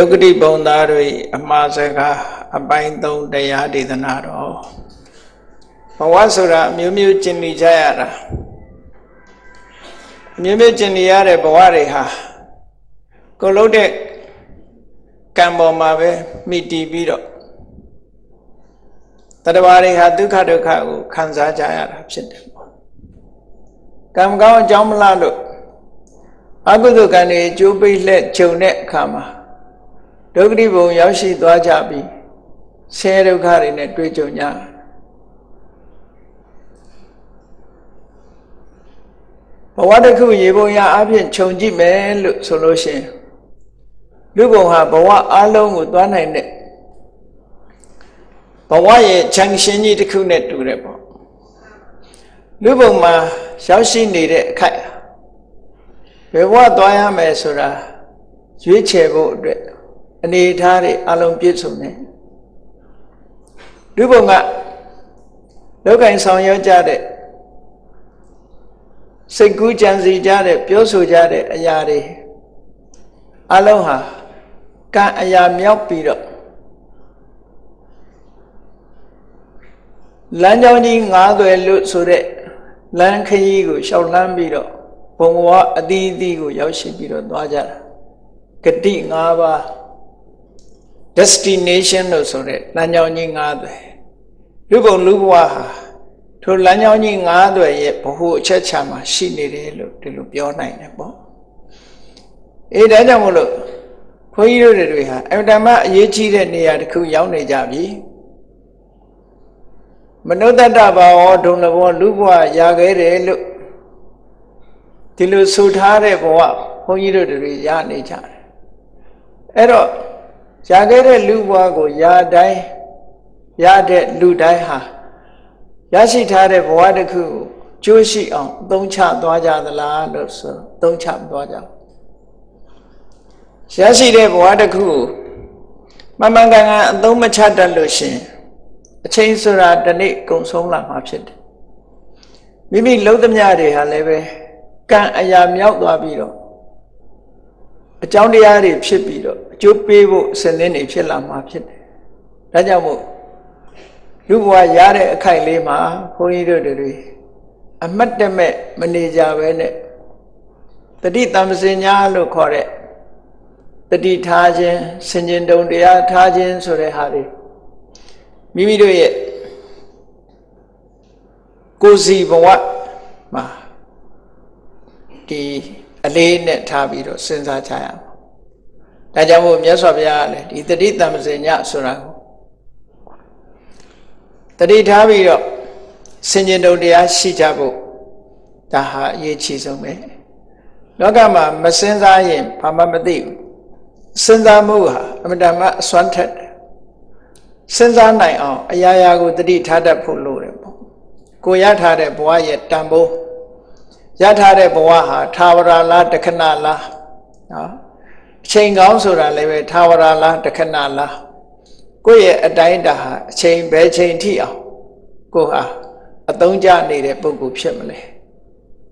ဒုက္ခတိပုံသားတွေအမှားစကားအပိုင်း3တရားဒေသနာတော်ဘဝဆိုတာအမျိုးမျိုးကျင်နေကြရတာအမျိုးမျိုးကျင်နေရတဲ့ဘဝတွေဟာကိုယ်လုံးတဲ့ကံပေါ်မှာပဲမိတည်ပြီးတော့တတ္တဝါတွေဟာဒုက္ခဒုက္ခကိုခံစားကြရတာဖြစ်တယ်ပေါ့ကံကောင်းအကြောင်းမလားလို့အကုသိုလ်ကံတွေကျိုးပိတ်လက်ခြုံတဲ့အခါမှာဒုက္ခတိဘုံရောက်ရှိသွားကြပြီးဆင်းရဲဒုက္ခတွေနဲ့တွေ့ကြုံကြဘဝတစ်ခုရေပုံရအပြင်ခြုံကြည့်မယ်လို့ဆိုလို့ရှိရင်လူဘုံဟာဘဝအလုံးကိုသွားနိုင်တဲ့ဘဝရဲ့ချမ်းရှင်ကြီးတစ်ခုနဲ့တူတယ်ပေါ့လူဘုံမှာရောက်ရှိနေတဲ့အခိုက်ဘယ်ဘဝသွားရမယ်ဆိုတာရွေးချယ်ဖို့အတွက်အနေထားတွေအလုံးပြည့်စုံတယ်လူဘုံကလောကင်ဆောင်ရွက်ကြတဲ့စိတ်ကူးကြံစီကြတဲ့ပြောဆိုကြတဲ့အရာတွေအလုံးဟာကံအရာမြောက်ပြီးတော့လမ်းကြောင်းကြီး9သွယ်လို့ဆိုတဲ့လမ်းခရီးကိုရှောက်လန်းပြီးတော့ဘုံဘဝအသီးအသီးကိုရောက်ရှိပြီးတော့သွားကြတာဂတိ5ပါး destination လို့ဆိုတဲ့လမ်းကြောင်းကြီး9သွယ်လူဘုံလူဘဝဟာထိုလမ်းကြောင်းကြီး9သွယ်ရဲ့ဘ ਹੁ အချက်ချာမှာရှိနေတယ်လို့ဒီလိုပြောနိုင်တယ်ပေါ့ဒါကြောင့်မို့လို့ဘုန်းကြီးတို့တွေဟာအမှန်တမ်းအရေးကြီးတဲ့နေရာတစ်ခုရောက်နေကြပြီမနုဿတ္တဘာဝဒုံလဘောလူဘဝရခဲ့တယ်လို့ဒီလိုဆိုထားတဲ့ဘဝဘုန်းကြီးတို့တွေရနေကြတယ်အဲ့တော့ရခဲ့တဲ့လူဘဝကိုရတိုင်းရတဲ့လူတိုင်းဟာရရှိထားတဲ့ဘဝတစ်ခုကိုကျိုးရှိအောင်အသုံးချသွားကြသလားလို့ဆိုသုံးချသွားကြရရှိတဲ့ဘဝတစ်ခုကိုမှန်မှန်ကန်ကန်အသုံးမချတတ်လို့ရှင်အချိန်ဆိုတာတစ်နေ့ကုန်ဆုံးလာမှာဖြစ်တယ်မိမိလုံးသမျှတွေဟာလည်းပဲကံအရာမြောက်သွားပြီးတော့အကြောင်းတရားတွေဖြစ်ပြီးတော့အကျိုးပေးဖို့အစဉ်အလာဖြစ်လာမှာဖြစ်တယ်ဒါကြောင့်မို့လူဘဝရတဲ့အခိုက်လေးမှာဘုန်းကြီးတို့တွေအမတ်တမဲ့မနေကြပဲနဲ့တတိတမ္ပစဉ္ညာလို့ခေါ်တဲ့တတိထားခြင်းဆင်ခြင်တုံတရားထားခြင်းဆိုတဲ့ဟာတွေမိမိတို့ရဲ့ကိုယ်စီဘဝမှာဒီအလေးနဲ့ထားပြီးတော့စဉ်းစားကြရအောင်ဒါကြောင့်မို့မြတ်စွာဘုရားကလည်းဒီတတိတမ္ပစဉ္ညာဆိုတာကိုတတိထားပြီးတော့ဆင်ခြင်တုံတရားရှိကြဖို့ဒါဟာအရေးကြီးဆုံးပဲလောကမှာမစဉ်းစားရင်ဘာမှမသိဘူးစဉ်းစားမှုဟာအမှန်တမ်းအစွမ်းထက်တယ်စဉ်းစားနိုင်အောင်အရာရာကိုတတိထားတတ်ဖို့လိုတယ်ပေါ့ကိုရထားတဲ့ဘဝရဲ့တန်ဖိုးရထားတဲ့ဘဝဟာထာဝရလားတခဏလားနော်အချိန်ကောင်းဆိုတာလည်းပဲထာဝရလားတခဏလားကိုယ့်ရဲ့အတိုင်းတာဟာအချိန်ဘယ်ချိန်ထိအောင်ကိုဟာအသုံးကျနေတဲ့ပုဂ္ဂိုလ်ဖြစ်မလဲ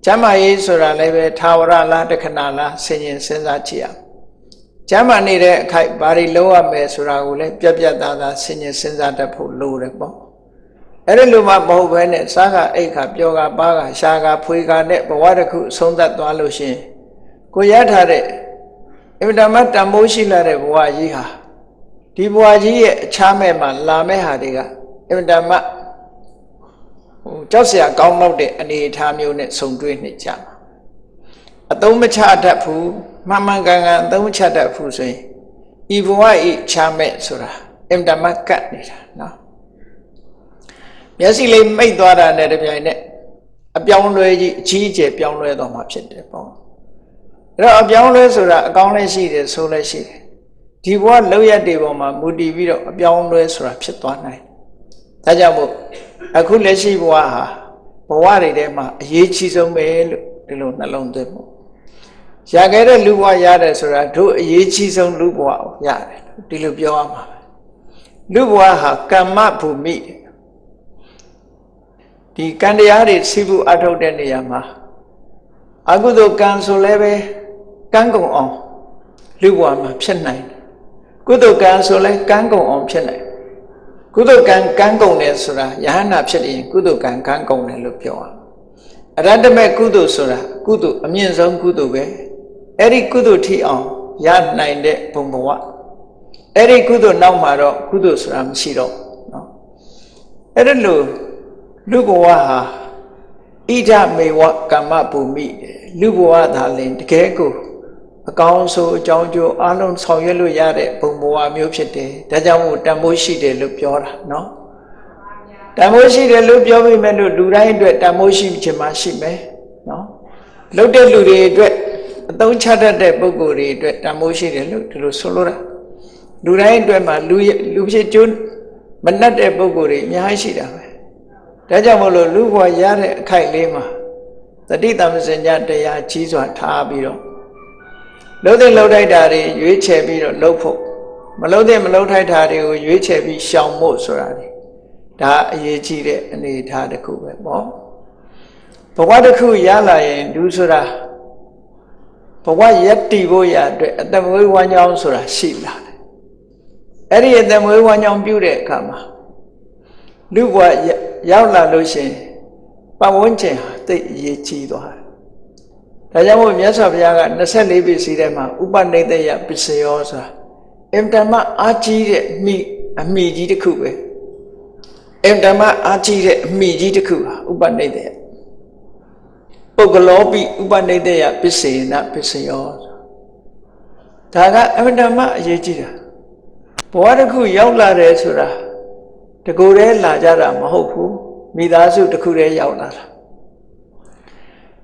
ကျမ်းမာရေးဆိုတာလည်းပဲထာဝရလားတခဏလားဆင်ခြင်စဉ်းစားကြည့်အောင်ကျမ်းမာနေတဲ့အခိုက်ဘာတွေလုပ်ရမယ်ဆိုတာကိုလည်းပြတ်ပြတ်သားသားဆင်ခြင်စဉ်းစားတတ်ဖို့လိုတယ်ပေါ့အဲ့ဒီလိုမှမဟုတ်ဘဲနဲ့စားကအိတ်ခါပျော်ကပါးကရှားကဖွေးကနဲ့ဘဝတစ်ခုဆုံးသက်သွားလို့ရှိရင်ကိုရထားတဲ့အမြဲတမ်းတန်ဖိုးရှိလာတဲ့ဘဝကြီးဟာဒီဘဝကြီးရဲ့အခြားမဲ့မှာလာမဲ့ဟာတွေကအမြဲတမ်းကြောက်စရာကောင်းတော့တဲ့အနေအထားမျိုးနဲ့ဆုံတွေ့နေကြမှာအသုံးမချတတ်ဘူးမှန်မှန်ကန်ကန်အသုံးချတတ်ဘူးဆိုရင်ဤဘဝဤချာမဲ့ဆိုတာအမြဲတမ်းကတ်နေတာနော်မျက်စိလေးမိတ်သွားတာနဲ့တပြိုင်နက်အပြောင်းလဲကြီးအကြီးအကျယ်ပြောင်းလဲသွားမှာဖြစ်တယ်ပေါ့အဲ့တော့အပြောင်းလဲဆိုတာအကောင်းလည်းရှိတယ်ဆိုလည်းရှိတယ်ဒီဘဝလောက်ရတဲ့ပုံမှာမူတည်ပြီးတော့အပြောင်းလဲဆိုတာဖြစ်သွားနိုင်ဒါကြောင့်မို့အခုလက်ရှိဘဝဟာဘဝတွေထဲမှာအရေးကြီးဆုံးပဲလို့ဒီလိုနှလုံးသွင်းဖို့ရခဲ့တဲ့လူဘဝရတယ်ဆိုတာတို့အရေးကြီးဆုံးလူဘဝကိုရတယ်ဒီလိုပြောရမှာလူဘဝဟာကမ္မဘူမိဒီကံတရားတွေသိဖို့အထောက်တဲ့နေရာမှာအကုသိုလ်ကံဆိုလည်းပဲကံကုန်အောင်လူဘဝမှာဖြစ်နိုင်တယ် ကုသိုလ်ကံဆိုလဲကံကုန်အောင်ဖြစ်နိုင်ကုသိုလ်ကံကံကုန်တယ်ဆိုတာယဟနာဖြစ်ရင်ကုသိုလ်ကံကံကုန်တယ်လို့ပြောအောင်အရတ္တမဲ့ကုသိုလ်ဆိုတာကုသိုလ်အမြင့်ဆုံးကုသိုလ်ပဲအဲ့ဒီကုသိုလ်ထိအောင်ရနိုင်တဲ့ဘုံဘဝအဲ့ဒီကုသိုလ်နောက်မှာတော့ကုသိုလ်ဆိုတာမရှိတော့နော်အဲ့ဒါလို့လူဘဝဟာဣဒမေဝကမ္မဘူမိလူဘဝသာလင်တကယ်ကိုအကောင်းဆုံးအကြောင်းကျိုးအလုံးဆောင်ရွက်လို့ရတဲ့ဘုံဘဝမျိုးဖြစ်တယ်ဒါကြောင့်မို့တန်ဖိုးရှိတယ်လို့ပြောတာနော်တန်ဖိုးရှိတယ်လို့ပြောပြီးမဲ့လို့လူတိုင်းအတွက်တန်ဖိုးရှိခြင်းမရှိမယ်နော်လှုပ်တဲ့လူတွေအတွက်အသုံးချတတ်တဲ့ပုဂ္ဂိုလ်တွေအတွက်တန်ဖိုးရှိတယ်လို့ဒီလိုဆိုလိုတာလူတိုင်းအတွက်မှာလူဖြစ်ကျိုးမနှက်တဲ့ပုဂ္ဂိုလ်တွေအများကြီးရှိတာပဲဒါကြောင့်မို့လို့လူဘဝရတဲ့အခိုက်လေးမှာတတိတမစဉ္ညာတရားကြီးစွာထားပြီးတော့လှုပ်တဲ့လှုပ်ထိုက်တာတွေရွေးချယ်ပြီးတော့လှုပ်ဖို့မလှုပ်တဲ့မလှုပ်ထိုက်တာတွေကိုရွေးချယ်ပြီးရှောင်ဖို့ဆိုတာလေဒါအရေးကြီးတဲ့အနေအထားတစ်ခုပဲပေါ့ဘဝတစ်ခုရလာရင်ဒုဆိုတာဘဝယက်တီဖို့ရအတွက်အတ္တမွေးဝမ်းကြောင်းဆိုတာရှိလာတယ်အဲ့ဒီအတ္တမွေးဝမ်းကြောင်းပြုတဲ့အခါမှာလူဘဝရောက်လာလို့ရှိရင်ပတ်ဝန်းကျင်ဟာသိအရေးကြီးသွားတယ်ဒါကြောင့်မို့မြတ်စွာဘုရားက24ပစ္စည်းထဲမှာဥပနိဒေယပစ္စယောဆိုတာအင်တမအာကြီးတဲ့အမိကြီးတစ်ခုပဲအင်တမအာကြီးတဲ့အမိကြီးတစ်ခုဟာဥပနိဒေယပုဂ္ဂလောပိဥပနိဒေယပစ္စေနပစ္စယောဒါကအင်တမအရေးကြီးတာဘဝတစ်ခုရောက်လာတယ်ဆိုတာတကူတည်းလာကြတာမဟုတ်ဘူးမိသားစုတစ်ခုတည်းရောက်လာတာ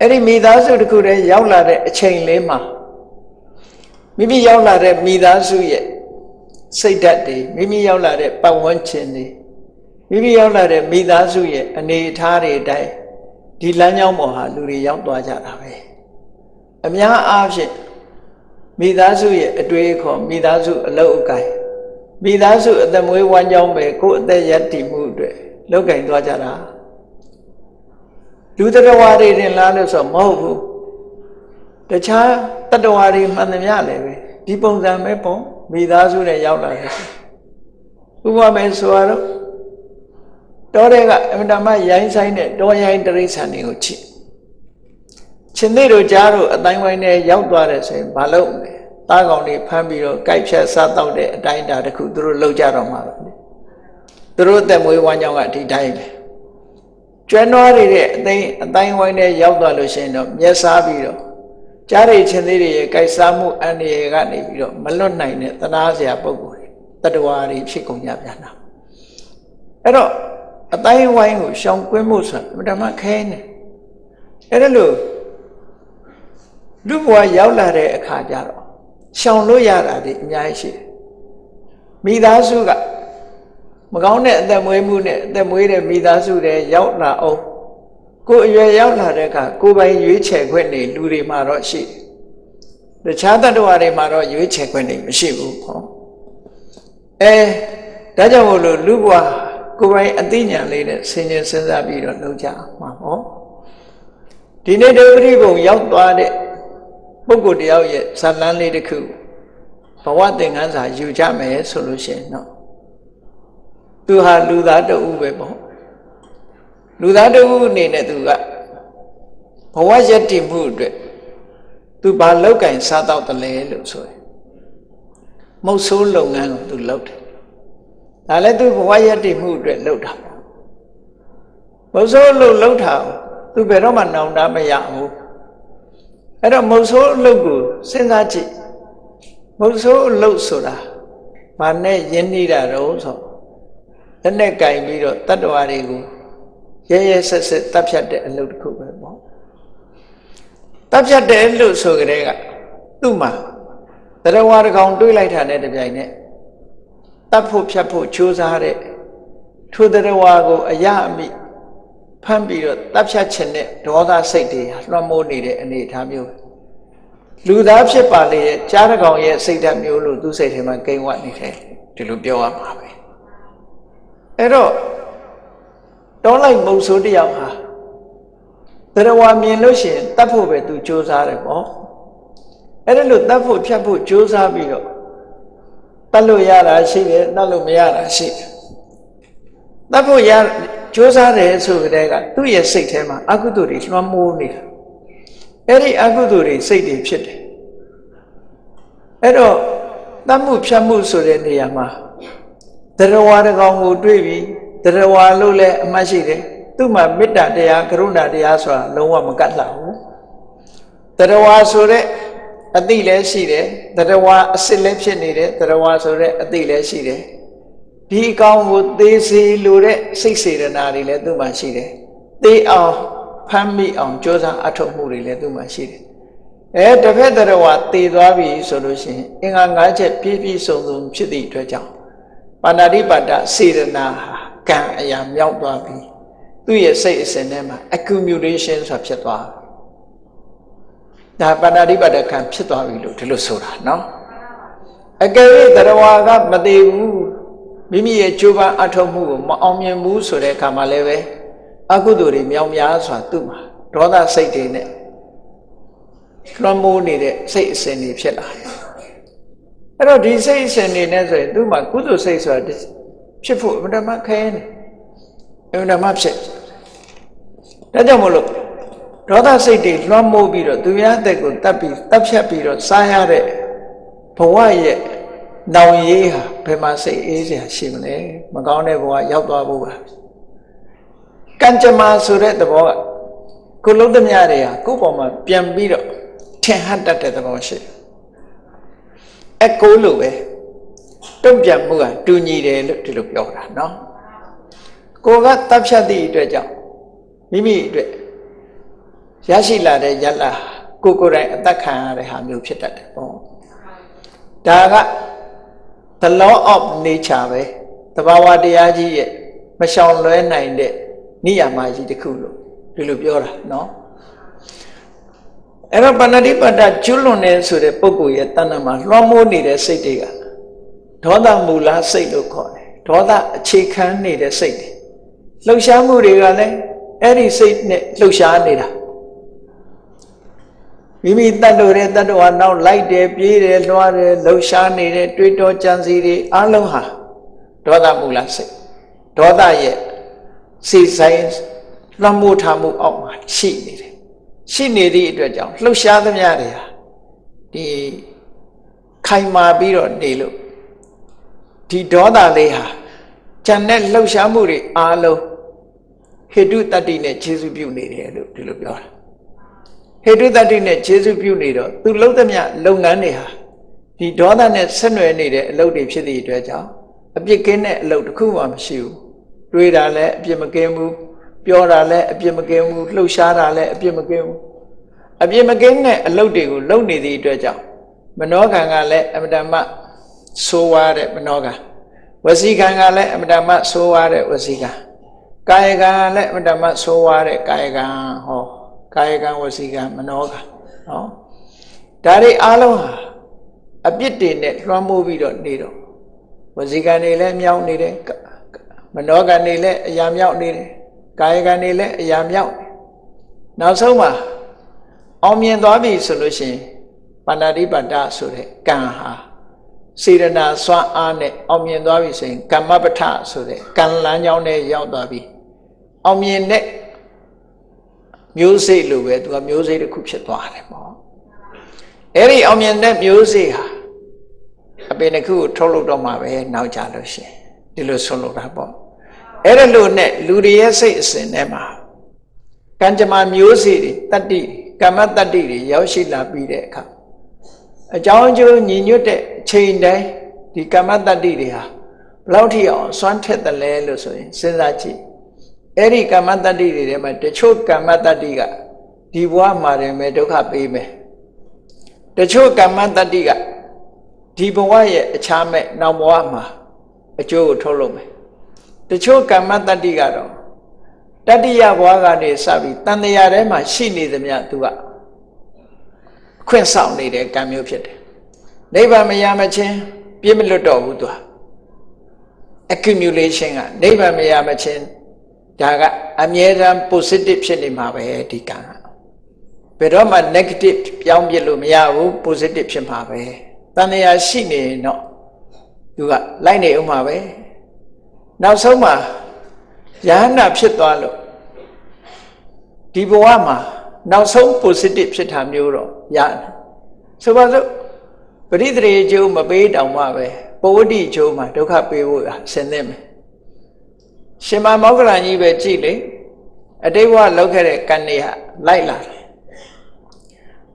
အဲ့ဒီမိသားစုတစ်ခုတည်းရောက်လာတဲ့အချိန်လေးမှာမိမိရောက်လာတဲ့မိသားစုရဲ့စိတ်ဓာတ်တွေမိမိရောက်လာတဲ့ပတ်ဝန်းကျင်တွေမိမိရောက်လာတဲ့မိသားစုရဲ့အနေအထားတွေအတိုင်းဒီလမ်းကြောင်းပေါ်ဟာလူတွေရောက်သွားကြတာပဲအများအားဖြင့်မိသားစုရဲ့အတွေ့အခေါ်မိသားစုအလုပ်အကိုင်မိသားစုအသက်မွေးဝမ်းကြောင်းပဲကိုယ်အသက်ရည်တည်မှုအတွက်လုပ်ကင်သွားကြတာလူတ attva တွေတင်လားလို့ဆိုမဟုတ်ဘူးတခြားတ attva တွေမှန်သမျှလည်းပဲဒီပုံစံပဲပေါ့မိသားစုနဲ့ရောက်လာတယ်ဥပမာဆိုတော့တောတဲ့ကအမြဲတမ်းရိုင်းဆိုင်တဲ့တောရိုင်းတရိစ္ဆာန်တွေကိုချင်းသေးတို့ကြားတို့အတိုင်းဝိုင်းနဲ့ရောက်သွားတယ်ဆိုရင်မလုပ်နဲ့သားကောင်တွေဖမ်းပြီးတော့ကြိုက်ဖြတ်စားတော့တဲ့အတိုင်းတာတစ်ခုသူတို့လောက်ကြတော့မှာပဲသူတို့အသက်မွေးဝမ်းကြောင်းကဒီတိုင်းပဲကျွမ်းနွားတွေတဲ့အတိုင်းဝိုင်းနဲ့ရောက်သွားလို့ရှိရင်တော့မျက်စားပြီးတော့ကြားရချင်းသေးတွေရဲ့ကြိုက်စားမှုအန္တရာယ်ကနေပြီးတော့မလွတ်နိုင်တဲ့သနာစရာပုံကိုယ်တွေတ attva တွေဖြစ်ကုန်ကြပြန်တာအဲ့တော့အတိုင်းဝိုင်းကိုရှောင်ကွင်းမှုဆိုတာဓမ္မခဲနေအဲ့ဒါလို့လူဘဝရောက်လာတဲ့အခါကျတော့ရှောင်လို့ရတာတွေအများကြီးရှိတယ်မိသားစုကမကောင်းတဲ့အသက်မွေးမှုနဲ့အသက်မွေးတဲ့မိသားစုတွေရောက်လာအောင်ကိုယ်အရွယ်ရောက်လာတဲ့အခါကိုယ်ပိုင်ရွေးချယ်ခွင့်တွေလူတွေမှာတော့ရှိတယ်တခြားတ attva တွေမှာတော့ရွေးချယ်ခွင့်တွေမရှိဘူးဟောဒါကြောင့်မို့လို့လူဘဝကိုယ်ပိုင်အသိဉာဏ်လေးနဲ့ဆင်ခြင်စဉ်းစားပြီးတော့လုပ်ကြမှာဟောဒီနေ့ဒုပတိဘုံရောက်သွားတဲ့ပုဂ္ဂိုလ်တယောက်ရဲ့ဇာတ်လမ်းလေးတစ်ခုဘဝသင်္ကန်းစာယူကြမယ်ဆိုလို့ရှိရင်တော့သူဟာလူသားတဦးပဲပေါ့လူသားတဦးအနေနဲ့သူကဘဝရည်တည်မှုအတွက်သူဘာလောက်ကင်စားတော့တယ်လဲလို့ဆိုရင်မုတ်ဆိုးလုပ်ငန်းကိုသူလုပ်တယ်ဒါလည်းသူဘဝရည်တည်မှုအတွက်လုပ်တာမုတ်ဆိုးလုပ်တာသူဘယ်တော့မှနောင်တမရဘူးအဲ့တော့မုတ်ဆိုးလုပ်ကိုစဉ်းစားကြည့်မုတ်ဆိုးလုပ်ဆိုတာဘာနဲ့ယဉ်နေတာတော့ဆိုလက်နဲ့ကင်ပြီးတော့တ attva တွေကိုရဲရဲဆက်ဆက်တပ်ဖြတ်တဲ့အလုပ်တစ်ခုပဲပေါ့တပ်ဖြတ်တယ်လို့ဆိုကြတဲ့ကသူ့မှာတရားတစ်ကောင်တွေးလိုက်တာနဲ့တပြိုင်နက်တပ်ဖို့ဖြတ်ဖို့ကြိုးစားတဲ့ထိုတရားကိုအရအမိဖမ်းပြီးတော့တပ်ဖြတ်ခြင်းနဲ့ဒေါသစိတ်တွေလွှမ်းမိုးနေတဲ့အနေအထားမျိုးလူသားဖြစ်ပါလေရဲ့ကြားတစ်ကောင်ရဲ့စိတ်ဓာတ်မျိုးလို့သူ့စိတ်ထဲမှာကိန်းဝတ်နေတယ်ဒီလိုပြောရမှာပဲအဲ့တော့တောလိုက်မုံဆိုးတယောက်ဟာတရားမြင်လို့ရှိရင်တတ်ဖို့ပဲသူစ조사တယ်ပေါ့အဲ့ဒါလို့တတ်ဖို့ဖြတ်ဖို့စ조사ပြီးတော့ တတ်လို့ရတာရှိတယ်တတ်လို့မရတာရှိတယ်တတ်ဖို့ရကြိုးစားတယ်ဆိုတဲ့ကသူ့ရဲ့စိတ်ထဲမှာအကုသိုလ်တွေလွှမ်းမိုးနေတာအဲ့ဒီအကုသိုလ်တွေစိတ်တွေဖြစ်တယ်အဲ့တော့တတ်မှုဖြတ်မှုဆိုတဲ့နေရာမှာတရားဝါတကောင်ကိုတွေ့ပြီးတရားဝါလို့လည်းအမှတ်ရှိတယ်သူ့မှာမေတ္တာတရားကရုဏာတရားဆိုတာလုံးဝမကတ်လှဘူးတရားဝါဆိုတဲ့အသိလည်းရှိတယ်တရားဝါအစစ်လည်းဖြစ်နေတယ်တရားဝါဆိုတဲ့အသိလည်းရှိတယ်ဒီအကောင်ကိုသေစေလိုတဲ့စိတ်စေတနာတွေလည်းသူ့မှာရှိတယ်သေအောင်ဖမ်းမိအောင်ကြိုးစားအထောက်မှုတွေလည်းသူ့မှာရှိတယ်တစ်ဖက်တရားဝါသေသွားပြီဆိုလို့ရှိရင်အင်္ဂါ၅ချက်ပြည့်ပြည့်စုံစုံဖြစ်သည့်အတွက်ကြောင့်ပါဏာတိပါဒစေတနာဟာကံအရာမြောက်သွားပြီသူ့ရဲ့စိတ်အစဉ်ထဲမှာ accumulation ဆိုတာဖြစ်သွားဒါပါဏာတိပါဒကံဖြစ်သွားပြီလို့ဒီလိုဆိုတာနော်အကယ်၍တရားဝါကမသေးဘူးမိမိရဲ့ကြိုးပမ်းအထောက်မှုကိုမအောင်မြင်ဘူးဆိုတဲ့အခါမှာလည်းပဲအကုသိုလ်တွေမြောက်များစွာသူ့မှာဒေါသစိတ်တွေနဲ့လွှမ်းမိုးနေတဲ့စိတ်အစဉ်တွေဖြစ်လာတယ်အဲ့တော့ဒီစိတ်အစဉ်တွေနဲ့ဆိုရင်သူ့မှာကုသိုလ်စိတ်ဆိုတာဖြစ်ဖို့အမှန်တမ်းခဲနေအမှန်တမ်းဖြစ်ဒါကြောင့်မလို့ဒေါသစိတ်တွေလွှမ်းမိုးပြီးတော့သူများအသက်ကိုတတ်ဖြတ်ပြီးတော့စားရတဲ့ဘဝရဲ့နောင်ရေးဟာဘယ်မှာစိတ်အေးစရာရှိမလဲမကောင်းတဲ့ဘဝရောက်သွားဖို့ပါကံကြမ္မာဆိုတဲ့သဘောကကိုလုံးသမျှတွေဟာကိုယ့်ပေါ်မှာပြန်ပြီးတော့ထင်ဟပ်တတ်တဲ့သဘောရှိအကိုလိုပဲတုံ့ပြန်မှုကတူညီတယ်လို့ဒီလိုပြောတာနော်ကိုကတပ်ဖြတ်သည့်အတွက်ကြောင့်မိမိအတွက်ရရှိလာတဲ့ယလကိုယ်တိုင်အသက်ခံရတဲ့ဟာမျိုးဖြစ်တတ်တယ်ပေါ့ဒါက the law of nature ပဲသဘာဝတရားကြီးရဲ့မရှောင်လွဲနိုင်တဲ့နိယာမကြီးတစ်ခုလို့ဒီလိုပြောတာနော်အဲ့တော့ပါဏာတိပါဒကျွလွန်နေဆိုတဲ့ပုဂ္ဂိုလ်ရဲ့တဏ္ဍာမှာလွှမ်းမိုးနေတဲ့စိတ်တွေကဒေါသမူလစိတ်လို့ခေါ်တယ်ဒေါသအခြေခံနေတဲ့စိတ်တွေလှုပ်ရှားမှုတွေကလည်းအဲ့ဒီစိတ်နဲ့လှုပ်ရှားနေတာမိမိတတ်လို့တဲ့တတ္တဝါနောက်လိုက်တယ်ပြေးတယ်လွှားတယ်လှုပ်ရှားနေတဲ့တွေးတောကြံစည်တွေအလုံးဟာဒေါသမူလစိတ်ဒေါသရဲ့စိတ်ဆိုင်လွှမ်းမိုးထားမှုအောက်မှာရှိနေတယ်ရှိနေသည့်အတွက်ကြောင့်လှုပ်ရှားသမျှတွေဟာဒီခိုင်မာပြီးတော့နေလို့ဒီဒေါသလေးဟာဉာဏ်နဲ့လှုပ်ရှားမှုတွေအားလုံးဟေတုတတ္တိနဲ့ခြေစုပြုနေတယ်လို့ဒီလိုပြောတာဟေတုတတ္တိနဲ့ခြေစုပြုနေတော့သူလှုပ်သမျှလုပ်ငန်းတွေဟာဒီဒေါသနဲ့ဆက်နွယ်နေတဲ့အလုပ်တွေဖြစ်သည့်အတွက်ကြောင့်အပြစ်ကင်းတဲ့အလုပ်တစ်ခုမှမရှိဘူးတွေးတာလည်းအပြစ်မကင်းဘူးပြောတာလည်းအပြစ်မကင်းဘူးလှုပ်ရှားတာလည်းအပြစ်မကင်းဘူးအပြစ်မကင်းတဲ့အလုပ်တွေကိုလုပ်နေသည့်အတွက်ကြောင့်မနောကံကလည်းအမတမဆိုးဝါးတဲ့မနောကံဝစီကံကလည်းအမတမဆိုးဝါးတဲ့ဝစီကံကာယကံကလည်းအမတမဆိုးဝါးတဲ့ကာယကံဟောကာယကံဝစီကံမနောကံနော်ဒါတွေအားလုံးဟာအပြစ်တွေနဲ့လွှမ်းမိုးပြီးတော့နေတော့ဝစီကံတွေလည်းမြောက်နေတယ်မနောကံတွေလည်းအရာမြောက်နေတယ်ကာယကံတွေလည်းအရာမြောက်နောက်ဆုံးမှာအောင်မြင်သွားပြီဆိုလို့ရှိရင်ပါဏာတိပါဒဆိုတဲ့ကံဟာစေရနာစွမ်းအားနဲ့အောင်မြင်သွားပြီဆိုရင်ကမ္မပဋ္ဌဆိုတဲ့ကံလမ်းကြောင်းနဲ့ရောက်သွားပြီအောင်မြင်တဲ့မျိုးစိတ်လိုပဲသူကမျိုးစိတ်တစ်ခုဖြစ်သွားတယ်ပေါ့အဲ့ဒီအောင်မြင်တဲ့မျိုးစိတ်ဟာအပင်တစ်ခုကိုထုတ်လုပ်တော့မှပဲနောက်ကြလို့ရှိရင်ဒီလိုဆွလို့တာပေါ့အဲ့ဒါလို့နဲ့လူတွေရဲ့စိတ်အစဉ်ထဲမှာကံကြမ္မာမျိုးစိတ်တွေတတ္တိကမ္မတတ္တိတွေရောက်ရှိလာပြီးတဲ့အခါအကြောင်းကျိုးညီညွတ်တဲ့အချိန်တိုင်းဒီကမ္မတတ္တိတွေဟာဘယ်လောက်ထိအောင်စွမ်းထက်တယ်လဲလို့ဆိုရင်စဉ်းစားကြည့်အဲ့ဒီကမ္မတတ္တိတွေထဲမှာတချို့ကမ္မတတ္တိကဒီဘဝမှာတည်းပဲဒုက္ခပေးမယ်တချို့ကမ္မတတ္တိကဒီဘဝရဲ့အခြားမဲ့နောက်ဘဝမှာအကျိုးကိုထုတ်လုပ်မယ်တချို့ကမ္မတတ္တိကတော့တတ္တိယဘဝကနေစပြီးတန်တရာထဲမှာရှိနေသမျှသူကအခွင့်ဆောင်နေတဲ့ကံမျိုးဖြစ်တယ်နိဗ္ဗာန်မရမချင်းပြည့်မလွတ်တော့ဘူးသူက accumulation ကနိဗ္ဗာန်မရမချင်းဒါကအမြဲတမ်း positive ဖြစ်နေမှာပဲဒီကံဘယ်တော့မှ negative ပြောင်းပြလို့မရဘူး positive ဖြစ်မှာပဲတန်တရာရှိနေရင်တော့ သူကလိုက်နေဥမှာပဲနောက်ဆုံးမှာယဟန္တာဖြစ်သွားလို့ဒီဘဝမှာနောက်ဆုံး positive ဖြစ်တာမျိုးတော့ရတယ်ဆိုပါစို့ပရိသေကျိုးမပေးတောင်မှပဲပဝတ္တိကျိုးမှာဒုက္ခပေးဖို့ဆင်သင့်မယ်ရှင်မမောဂလန်ကြီးပဲကြည့်လေအတိတ်ဘဝလောက်ခဲ့တဲ့ကံတွေဟာလိုက်လာတယ်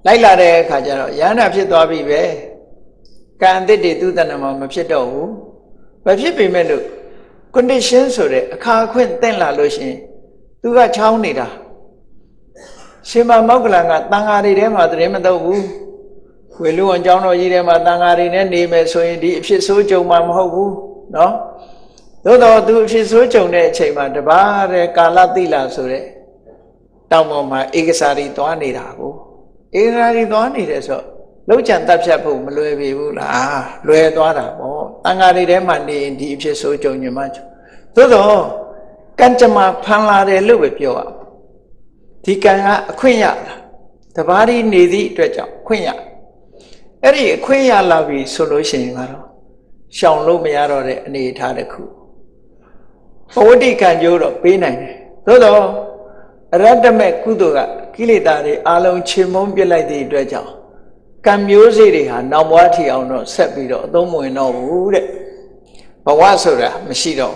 လိုက်လာတဲ့အခါကျတော့ယန္တာဖြစ်သွားပြီပဲကံအသစ်တွေသူ့တဏ္ဍာမှာမဖြစ်တော့ဘူးမဖြစ်ပေမဲ့လို့ condition ဆိုတဲ့အခါအခွင့်တင့်လာလို့ရှိရင်သူကချောင်းနေတာရှင်မမောဂလန်ကတန်ဃာတွေထဲမှာတည်းမတော့ဘူးဝေလူဝန်ကျောင်းတော်ကြီးထဲမှာတန်ဃာတွေနဲ့နေမယ်ဆိုရင်ဒီအဖြစ်ဆိုးကြုံမှာမဟုတ်ဘူးเนาะသို့တော့သူအဖြစ်ဆိုးကြုံတဲ့အချိန်မှာတပါးတဲ့ကာလတိလာဆိုတဲ့တောင်ပေါ်မှာဧကစာရီသွားနေတာကိုဧကစာရီသွားနေတယ်ဆိုလောက်ချန်တပ်ဖြတ်ဖို့မလွယ်ပြီဘူးလားလွယ်သွားတာပေါ့တန်ဃာတွေထဲမှာနေရင်ဒီအဖြစ်ဆိုးကြုံညမှသို့တော့ကံကြမ္မာဖန်လာတယ်လို့ပဲပြောရဒီကံကအခွင့်ရတာတပါးဒီနေသည့်အတွက်ကြောင့်ခွင့်ရအဲ့ဒီအခွင့်ရလာပြီဆိုလို့ရှိရင်ကတော့ရှောင်လို့မရတော့တဲ့အနေအထားတစ်ခုဘဝတိကံကြိုးတော့ပေးနိုင်တယ်သို့တော့အရတ္တမဲ့ကုသိုလ်ကကိလေသာတွေအလုံးချေမုန်းပြစ်လိုက်တဲ့အတွက်ကြောင့်ကံမျိုးစေ့တွေဟာနောက်ဘဝထီအောင်တော့ဆက်ပြီးတော့အသုံးမဝင်တော့ဘူးတဲ့ဘဝဆိုတာမရှိတော့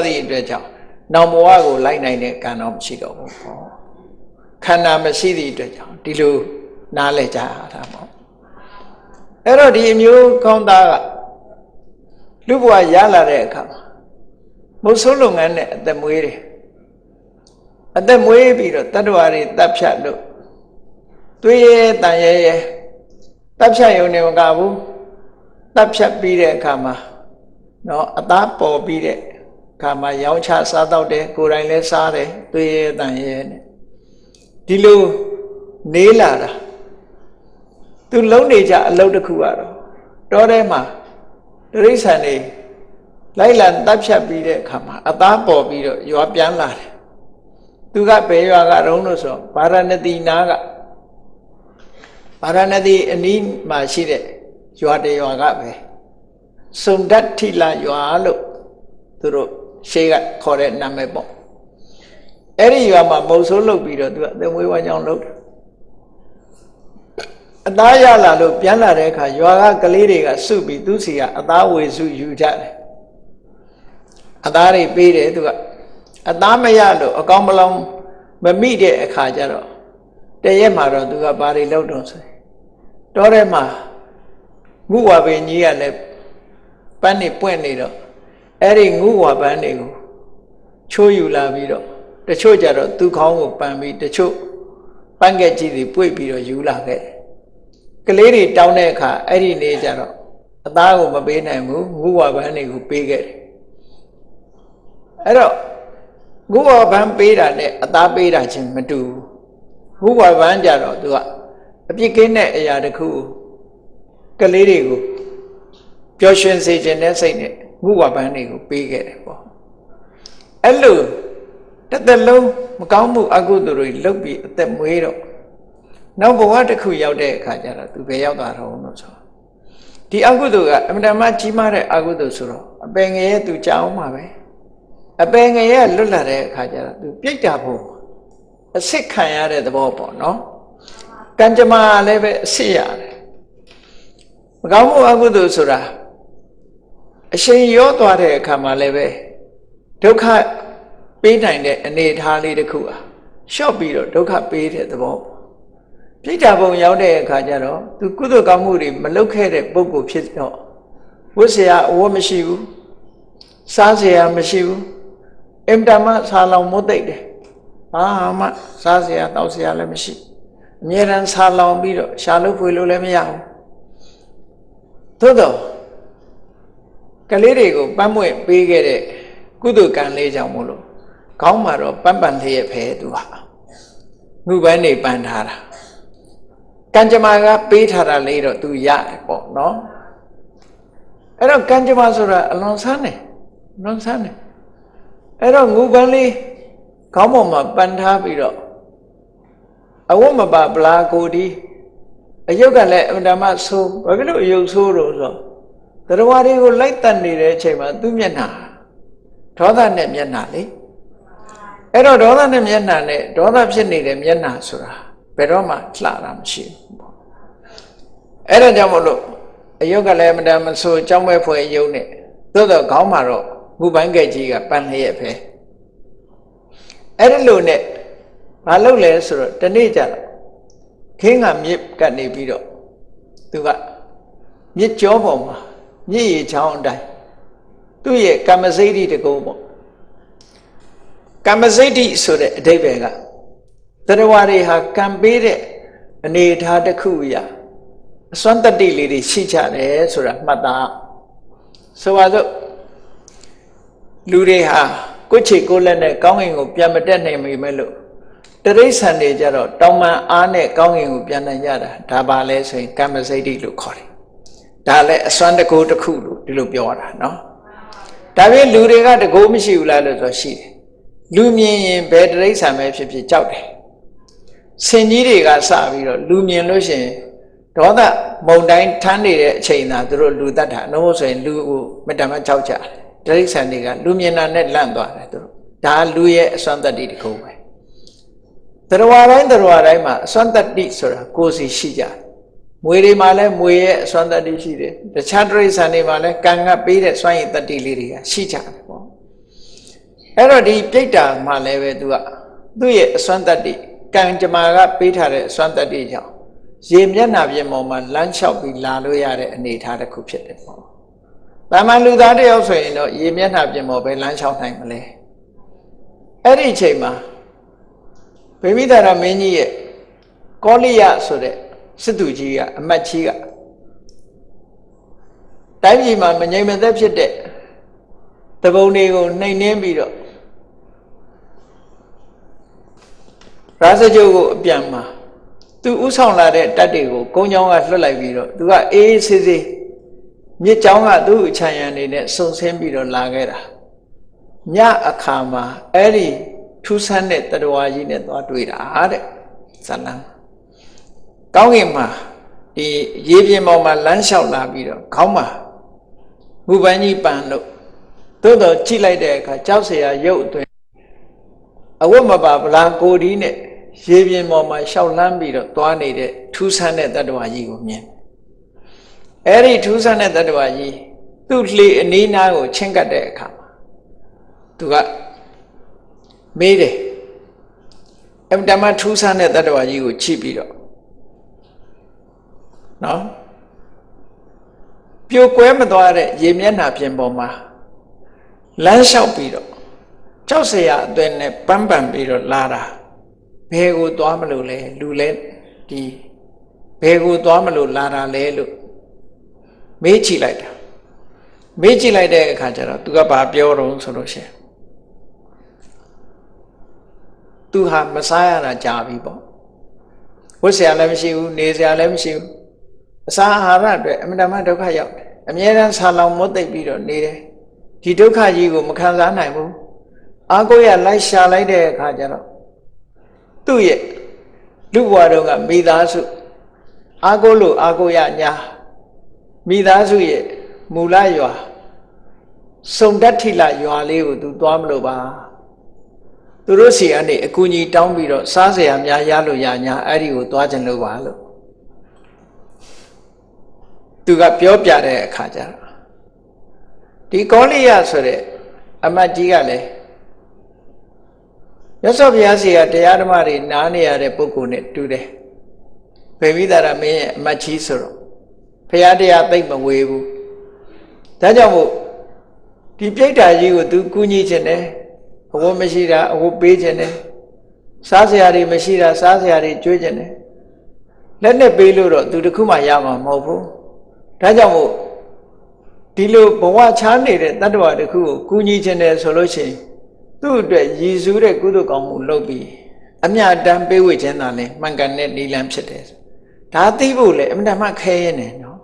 သည့်အတွက်ကြောင့်နောက်ဘဝကိုလိုက်နိုင်တဲ့ကံတော့မရှိတော့ဘူးပေါ့ခန္ဓာမရှိသည့်အတွက်ကြောင့်ဒီလိုနားလည်ကြရတာပေါ့အဲ့တော့ဒီအမျိုးကောင်းသားကလူဘဝရလာတဲ့အခါမှာမုတ်ဆိုးလုပ်ငန်းနဲ့အသက်မွေးတယ်အသက်မွေးပြီးတော့တတ္တဝါတွေတပ်ဖြတ်လို့သွေးရဲတန်ရဲတပ်ဖြတ်ရုံနဲ့မကဘူးတပ်ဖြတ်ပြီးတဲ့အခါမှာနော်အသားပေါ်ပြီးတဲ့အခါမှာရောင်းချစားတော့တယ်ကိုယ်တိုင်လည်းစားတယ်သွေးရဲတန်ရဲနဲ့ဒီလိုနေလာတာသူလုံးနေကြအလုပ်တစ်ခုကတော့တောထဲမှာတိရစ္ဆာန်တွေလိုက်လံတပ်ဖြတ်ပြီးတဲ့အခါမှာအသားပေါ်ပြီးတော့ရွာပြန်လာတယ်သူကဘယ်ရွာကတုံးလို့ဆိုဗာရာဏသီနာကဗာရာဏသီအနီးမှာရှိတဲ့ရွာတရွာကပဲစုံဒတ်ထိလာရွာလို့သူတို့ရှေးကခေါ်တဲ့နာမည်ပေါ့အဲ့ဒီရွာမှာမုံဆိုးလုပ်ပြီးတော့သူကသင်္ဝေးဝါကြောင့်လုပ်တယ်အသားရလာလို့ပြန်လာတဲ့အခါရွာကကလေးတွေကစုပြီးသူစီကအသားဝေစုယူကြတယ်အသားတွေပေးတယ်သူကအသားမရလို့အကောင်မလောင်မမိတဲ့အခါကျတော့တရက်မှာတော့သူကဘာတွေလုပ်တော့ဆိုတောထဲမှာငုဝါပင်ကြီးကလည်းပန်းနေပွင့်နေတော့အဲ့ဒီငုဝါပန်းတွေကိုချိုးယူလာပြီးတော့တချို့ကြတော့သူ့ခေါင်းကိုပန်ပြီးတချို့ပန်းကက်ကြီးတွေပွေ့ပြီးတော့ယူလာခဲ့ကလေးတွေတောင်းတဲ့အခါအဲ့ဒီနေကြတော့အသားကိုမပေးနိုင်ဘူးငုဝါပန်းတွေကိုပေးခဲ့တယ်အဲ့တော့ငုဝါပန်းပေးတာနဲ့အသားပေးတာချင်းမတူဘူးငုဝါပန်းကြတော့သူကအပြစ်ကင်းတဲ့အရာတစ်ခုကလေးတွေကိုပျော်ရွှင်စေခြင်းနဲ့စိတ်နဲ့ငုဝါပန်းတွေကိုပေးခဲ့တယ်ပေါ့အဲ့လိုတစ်သက်လုံးမကောင်းမှုအကုသိုလ်တွေလုပ်ပြီးအသက်မွေးတော့နောက်ဘဝတစ်ခုရောက်တဲ့အခါကျတော့သူပဲရောက်သွားတော့လို့ဆိုဒီအကုသိုလ်ကအမှန်တမ်းကြီးမားတဲ့အကုသိုလ်ဆိုတော့အပင်ငယ်ရဲ့သူကြောက်မှာပဲအပင်ငယ်ရဲ့လွတ်လာတဲ့အခါကျတော့သူပြိတ္တာဖို့အစစ်ခံရတဲ့သဘောပေါ့နော်ကံကြမ္မာလည်းပဲအစစ်ရတယ်မကောင်းမှုအကုသိုလ်ဆိုတာအရှင်ရောသွားတဲ့အခါမှာလည်းပဲဒုက္ခပေးနိုင်တဲ့အနေအထားလေးတစ်ခုอ่ะရှော့ပြီးတော့ဒုက္ခပေးတဲ့သဘောပြိတ္တာဘုံရောက်တဲ့အခါကျတော့သူကုသိုလ်ကောင်းမှုတွေမလုပ်ခဲ့တဲ့ပုဂ္ဂိုလ်ဖြစ်တော့ဝတ်စရာအဝတ်မရှိဘူးစားစရာမရှိဘူးအင်တာမဆာလောင်မုတ်သိပ်တယ်ဘာမှစားစရာတောက်စရာလည်းမရှိအမြဲတမ်းဆာလောင်ပြီးတော့ရှာလို့ဖွေလို့လည်းမရဘူးသို့တော့ကလေးတွေကိုပန်းမွေ့ပေးခဲ့တဲ့ကုသိုလ်ကံလေးကြောင့်မို့လို့ခေါင်းမှာတော့ပန်းပန်လျက်ပဲသူဟာငုပန်းနေပန်းထားတာကံကြမ္မာကပေးထားတာလေးတော့သူရတယ်ပေါ့နော်အဲ့တော့ကံကြမ္မာဆိုတာအလွန်ဆန်းတယ်လွန်ဆန်းတယ်အဲ့တော့ငုပန်းလေးခေါင်းပေါ်မှာပန်းထားပြီးတော့အဝတ်မပါပလာကိုဒီအယုတ်ကလည်းအမှန်တမ်းဆိုးဘာဖြစ်လို့အယုတ်ဆိုးတော့ဆို တရားတွေကိုလိုက်တတ်နေတဲ့အချိန်မှာသူ့မျက်နှာဒေါသနဲ့မျက်နှာလေအဲ့တော့ဒေါသနဲ့မျက်နှာနဲ့ဒေါသဖြစ်နေတဲ့မျက်နှာဆိုတာဘယ်တော့မှလှတာမရှိဘူးပေါ့အဲ့ဒါကြောင့်မလို့အယုတ်ကလည်းမတမ်းမဆိုးကြောင်းမဲ့ဖွယ်ယုံနဲ့သို့တော့ခေါင်းမှာတော့မူပိုင်းကဲကြီးကပန်းလျက်ပဲအဲ့ဒီလိုနဲ့မလုပ်လဲဆိုတော့တနေ့ကျတော့ခင်းကမြစ်ကနေပြီးတော့သူကမြစ်ကြောပေါ်မှာမြစ်ရေချောင်းအတိုင်းသူ့ရဲ့ကမ္မစိတ်ဓိတကုံးပေါ့ကမ္မစိတ်ဓိဆိုတဲ့အဓိပ္ပာယ်ကတရားတွေဟာကံပေးတဲ့အနေအထားတစ်ခုအရာအစွမ်းတတ္တိလေးတွေရှိကြတယ်ဆိုတာမှတ်သားဆိုပါစို့လူတွေဟာကိုယ်ချေကိုယ်လက်နဲ့ကောင်းကင်ကိုပြန်မတက်နိုင်မိမဲ့လို့တိရစ္ဆာန်တွေကြတော့တောင်းပန်အားနဲ့ကောင်းကင်ကိုပြန်နိုင်ကြတာဒါပါလဲဆိုရင်ကမ္မစိတ်ဓိလို့ခေါ်တယ်ဒါလည်းအစွမ်းတကူတစ်ခုလို့ဒီလိုပြောတာနော်ဒါပေမဲ့လူတွေကတကူမရှိဘူးလားလို့ဆိုရှိတယ်လူမြင်ရင်ဘယ်တိရစ္ဆာန်ပဲဖြစ်ဖြစ်ကြောက်တယ်ဆင်ကြီးတွေကစပြီးတော့လူမြင်လို့ရှိရင်ဒေါသမုန်တိုင်းထမ်းနေတဲ့အချိန်သာသူတို့လူတတ်တာနှုတ်ဆိုရင်လူကိုမတမကြောက်ကြတယ်တိရစ္ဆာန်တွေကလူမြင်တာနဲ့လန့်သွားတယ်သူတို့ဒါလူရဲ့အစွမ်းတတ္တိတစ်ခုပဲတရားတိုင်းမှာအစွမ်းတတ္တိဆိုတာကိုယ်စီရှိကြတယ်မွေတွေမှာလည်းမွေရဲ့အစွမ်းတတ္တိရှိတယ်တခြားတိရစ္ဆာန်တွေမှာလည်းကံကပေးတဲ့စွမ်းရည်တတ္တိလေးတွေကရှိကြတယ်ပေါ့အဲ့တော့ဒီပြိတ္တာမှာလည်းပဲသူကသူ့ရဲ့အစွမ်းတတ္တိကံကြမ္မာကပေးထားတဲ့အစွမ်းတတ္တိကြောင့်ရေမျက်နှာပြင်ပေါ်မှာလမ်းလျှောက်ပြီးလာလို့ရတဲ့အနေအထားတစ်ခုဖြစ်တယ်ပေါ့။တာမန်လူသားတယောက်ဆိုရင်တော့ရေမျက်နှာပြင်ပေါ်ပဲလမ်းလျှောက်နိုင်မလဲ။အဲ့ဒီအချိန်မှာဗိမိသာရမင်းကြီးရဲ့ကောလိယဆိုတဲ့စစ်သူကြီးကအမတ်ကြီးကတိုင်းပြည်မှာမငြိမ်မသက်ဖြစ်တဲ့တပုံတွေကိုနှိမ်နှင်းပြီးတော့ရာဇကြိုးကိုအပြန်မှာသူဥဆောင်လာတဲ့တပ်တွေကိုကုန်းချောင်းကလွှတ်လိုက်ပြီးတော့သူကအေးဆေးဆေးမြစ်ချောင်းကသူ့အချမ်းရံနေနဲ့စုံဆင်းပြီးတော့လာခဲ့တာညအခါမှာအဲ့ဒီထူးဆန်းတဲ့တရားကြီးနဲ့သွားတွေ့တာတဲ့ဇလံကောင်းကင်မှာဒီရေပြင်ပေါ်မှာလမ်းလျှောက်လာပြီးတော့ခေါင်းမှာမူပန်းကြီးပန်လို့သို့တော့ကြည့်လိုက်တဲ့အခါကြောက်เสียရုပ်အတွင်းအဝတ်မပါဗလာကိုဒီနဲ့ရေပြင်ပေါ်မှာရှောက်လန်းပြီးတော့သွားနေတဲ့ထူးဆန်းတဲ့တတ္တဝါကြီးကိုမြင်အဲ့ဒီထူးဆန်းတဲ့တတ္တဝါကြီးသူ့လှေအနီးနားကိုချဉ်ကပ်တဲ့အခါမှာသူကမေးတယ်အမှန်တမ်းထူးဆန်းတဲ့တတ္တဝါကြီးကိုချိပြီးတော့နော်ပြိုကွဲမသွားတဲ့ရေမျက်နှာပြင်ပေါ်မှာလမ်းလျှောက်ပြီးတော့ကြောက်เสียအသွင်နဲ့ပန်းပန်ပြီးတော့လာတာဘယ်ကိုသွားမလို့လဲလူလဲဒီဘယ်ကိုသွားမလို့လာတာလဲလို့မေးကြည့်လိုက်တာမေးကြည့်လိုက်တဲ့အခါကျတော့သူကဘာပြောတော့ဆိုလို့ရှိရင်သူဟာမစားရတာကြာပြီပေါ့ဝတ်စရာလည်းမရှိဘူးနေစရာလည်းမရှိဘူးအစာအာဟာရအတွက်အမှန်တမ်းဒုက္ခရောက်တယ်အမြဲတမ်းဆာလောင်မွတ်သိပ်ပြီးတော့နေတယ်ဒီဒုက္ခကြီးကိုမခံစားနိုင်ဘူးအာကိုရလိုက်ရှာလိုက်တဲ့အခါကျတော့သူ့ရဲ့လူဘဝတုန်းကမိသားစုအာကိုလို့အာကိုရညာမိသားစုရဲ့မူလရွာစုံတတ်ထိလရွာလေးကိုသူသွားမလို့ပါသူတို့စီကနေအကူကြီးတောင်းပြီးတော့စားစရာများရလို့ရညာအဲ့ဒီကိုသွားခြင်းလို့ပါလို့သူကပြောပြတဲ့အခါကျတော့ဒီကောလိယဆိုတဲ့အမတ်ကြီးကလည်းမြတ်စွာဘုရားစီကတရားဓမ္မတွေနားနေရတဲ့ပုဂ္ဂိုလ်နဲ့တူတယ်ဗေမိသာရမင်းရဲ့အမတ်ကြီးဆိုတော့ဘုရားတရားသိမ့်မဝေဘူးဒါကြောင့်မို့ဒီပြိတ္တာကြီးကိုသူကူညီခြင်းတယ်အဝတ်မရှိတာအဝတ်ပေးခြင်းတယ်စားစရာတွေမရှိတာစားစရာတွေကျွေးခြင်းတယ်လက်နဲ့ပေးလို့တော့သူတခုမှရမှာမဟုတ်ဘူးဒါကြောင့်မို့ဒီလိုဘဝချမ်းနေတဲ့တတ္တဝါတစ်ခုကိုကူညီခြင်းတယ်ဆိုလို့ရှိရင်သူ့အတွက်ရည်စူးတဲ့ကုသိုလ်ကောင်းမှုလုပ်ပြီးအမြတ်တမ်းပေးဝေခြင်းသာလဲမှန်ကန်တဲ့နိလန်းဖြစ်တယ်ဒါသိဖို့လေအမှန်တမ်းခဲရင်တယ်နော်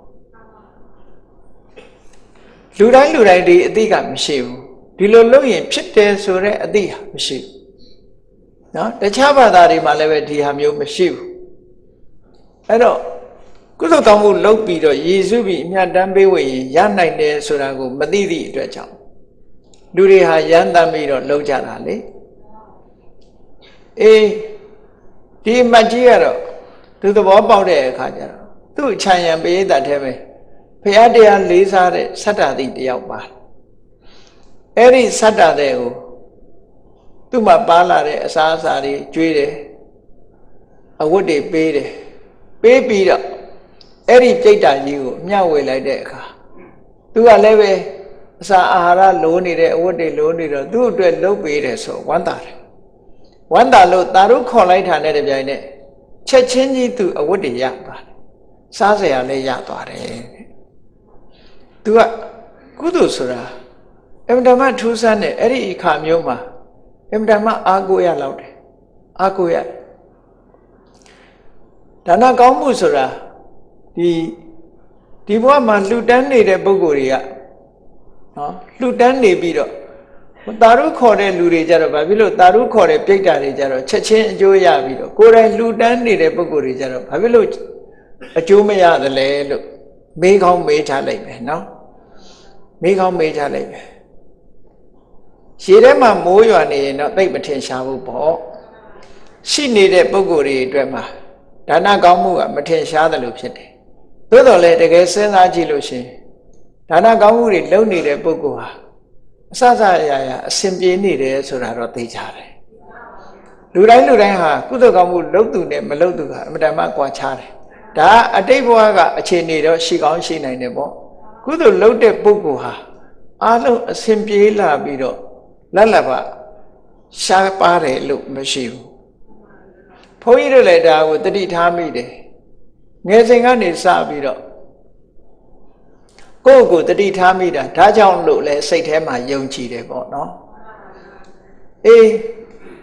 လူတိုင်းဒီအသိကမရှိဘူးဒီလိုလုပ်ရင်ဖြစ်တယ်ဆိုတဲ့အသိဟာမရှိဘူးနော်တခြားဘာသာတွေမှာလည်းပဲဒီဟာမျိုးမရှိဘူးအဲ့တော့ ကုသိုလ်ကောင်းမှုလုပ်ပြီးတော့ယေရှုပြီးအမြတ်တမ်းပေးဝင်ရင်ရနိုင်တယ်ဆိုတာကိုမသိသည့်အတွက်ကြောင့်လူတွေဟာရမ်းတမ်းပြီးတော့လုပ်ကြတာလေအေးဒီမတ်ကြီးကတော့သူသဘောပေါက်တဲ့အခါကျတော့သူ့ခြံရံပရိသတ်ထဲပဲဘုရားတရားလေးစားတဲ့စတ္တသိတယောက်ပါအဲ့ဒီစတ္တတဲ့ကိုသူ့မှာပါလာတဲ့အစားအစာတွေကျွေးတယ်အဝတ်တွေပေးတယ်ပေးပြီးတော့အဲ့ဒီပြိတ္တာကြီးကိုမျှဝေလိုက်တဲ့အခါသူကလည်းပဲအစာအာဟာရလိုနေတဲ့အဝတ်တွေလိုနေတော့သူ့အတွက်လုပ်ပေးတယ်ဆိုဝမ်းသာတယ်ဝမ်းသာလို့တာရုခေါ်လိုက်တာနဲ့တပြိုင်နက်ချက်ချင်းကြီးသူအဝတ်တွေရပါတယ်စားစရာလည်းရသွားတယ်သူကကုသိုလ်ဆိုတာအမှန်တမ်းထူးဆန်းတဲ့အဲ့ဒီအခါမျိုးမှာအမှန်တမ်းအားကိုးရလောက်တယ်အားကိုးရဒါနကောင်းမှုဆိုတာဒီဘဝမှာလှူဒန်းနေတဲ့ပုဂ္ဂိုလ်တွေကနော်လှူဒန်းနေပြီးတော့တာရုခေါ်တဲ့လူတွေကြတော့ဘာဖြစ်လို့တာရုခေါ်တဲ့ပြိတ္တာတွေကြတော့ချက်ချင်းအကျိုးရပြီးတော့ကိုယ်တိုင်လှူဒန်းနေတဲ့ပုဂ္ဂိုလ်တွေကြတော့ဘာဖြစ်လို့အကျိုးမရသလဲလို့မေးကောင်းမေးချလိုက်မယ်နော်မေးကောင်းမေးချလိုက်မယ်ရေထဲမှာမိုးရွာနေရင်တော့သိပ်မထင်ရှားဘူးပေါ့ရှိနေတဲ့ပုဂ္ဂိုလ်တွေအတွက်မှာဒါနကောင်းမှုကမထင်ရှားတယ်လို့ဖြစ်တယ်သို့တော်လည်းတကယ်စဉ်းစားကြည့်လို့ရှိရင်ဒါနကောင်းမှုတွေလုပ်နေတဲ့ပုဂ္ဂိုလ်ဟာအစစအရာရာအစဉ်ပြေနေတယ်ဆိုတာတော့သိကြတယ်လူတိုင်းဟာကုသိုလ်ကောင်းမှုလုပ်သူနဲ့မလုပ်သူကအမှန်တမ်းကွာခြားတယ်ဒါအတိတ်ဘဝကအခြေအနေတော့ရှိကောင်းရှိနိုင်တယ်ပေါ့ကုသိုလ်လုပ်တဲ့ပုဂ္ဂိုလ်ဟာအားလုံးအစဉ်ပြေလာပြီးတော့လက်လက်ပါရှားပါတယ်လို့မရှိဘူးဘုန်းကြီးတို့လည်းဒါကိုတတိထားမိတယ်ငယ်စဉ်ကနေစပြီးတော့ကိုယ့်ကိုတတိထားမိတာဒါကြောင့်လို့လဲစိတ်ထဲမှာယုံကြည်တယ်ပေါ့နော်အေး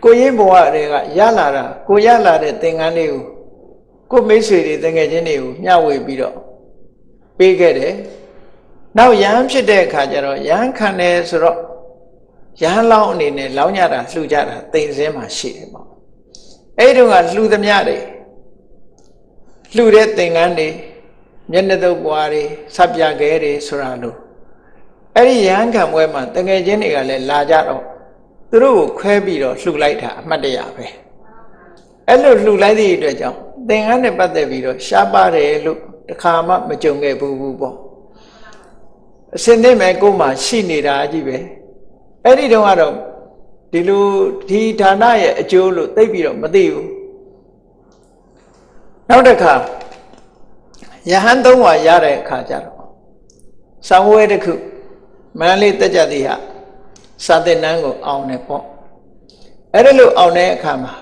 ကိုရင်းဘဝတွေကရလာတာကိုရလာတဲ့သင်္ကန်းလေးကိုမိတ်ဆွေတွေတကယ်ချင်းတွေကိုမျှဝေပြီးတော့ပေးခဲ့တယ်နောက်ရဟန်းဖြစ်တဲ့အခါကျတော့ရဟန်းခံတယ်ဆိုတော့ရဟန်းလောင်းအနေနဲ့လောင်းကြတာလှူကြတာသိစင်းမှာရှိတယ်ပေါ့အဲ့တုန်းကလှူသမျှတွေလှူတဲ့သင်္ကန်းတွေမျက်နှာတုပ်ပွားတွေဆပ်ပြခဲတွေဆိုတာလို့အဲ့ဒီရဟန်းခံပွဲမှာတကယ်ချင်းတွေကလည်းလာကြတော့သူတို့ကိုခွဲပြီးတော့လှူလိုက်တာအမှတ်တရပဲအဲ့လိုလှူလိုက်တဲ့အတွက်ကြောင့်သင်္ကန်းနဲ့ပတ်သက်ပြီးတော့ရှားပါတယ်လို့တခါမှမကြုံခဲ့ဘူးပေါ့အစင်းသိမဲ့ကိုယ်မှာရှိနေတာကြီးပဲအဲ့ဒီတော့ကတော့ဒီလိုဒီဌာနရဲ့အကျိုးလို့သိပြီးတော့မသိဘူးနောက်တစ်ခါယဟန်သုံးဝါရတဲ့အခါကျတော့ဆောင်းဝဲတစ်ခုမန္တလေးတက်ကြသည်ဟာစာသင်တန်းကိုအောင်တယ်ပေါ့အဲ့ဒါလို့အောင်တဲ့အခါမှာ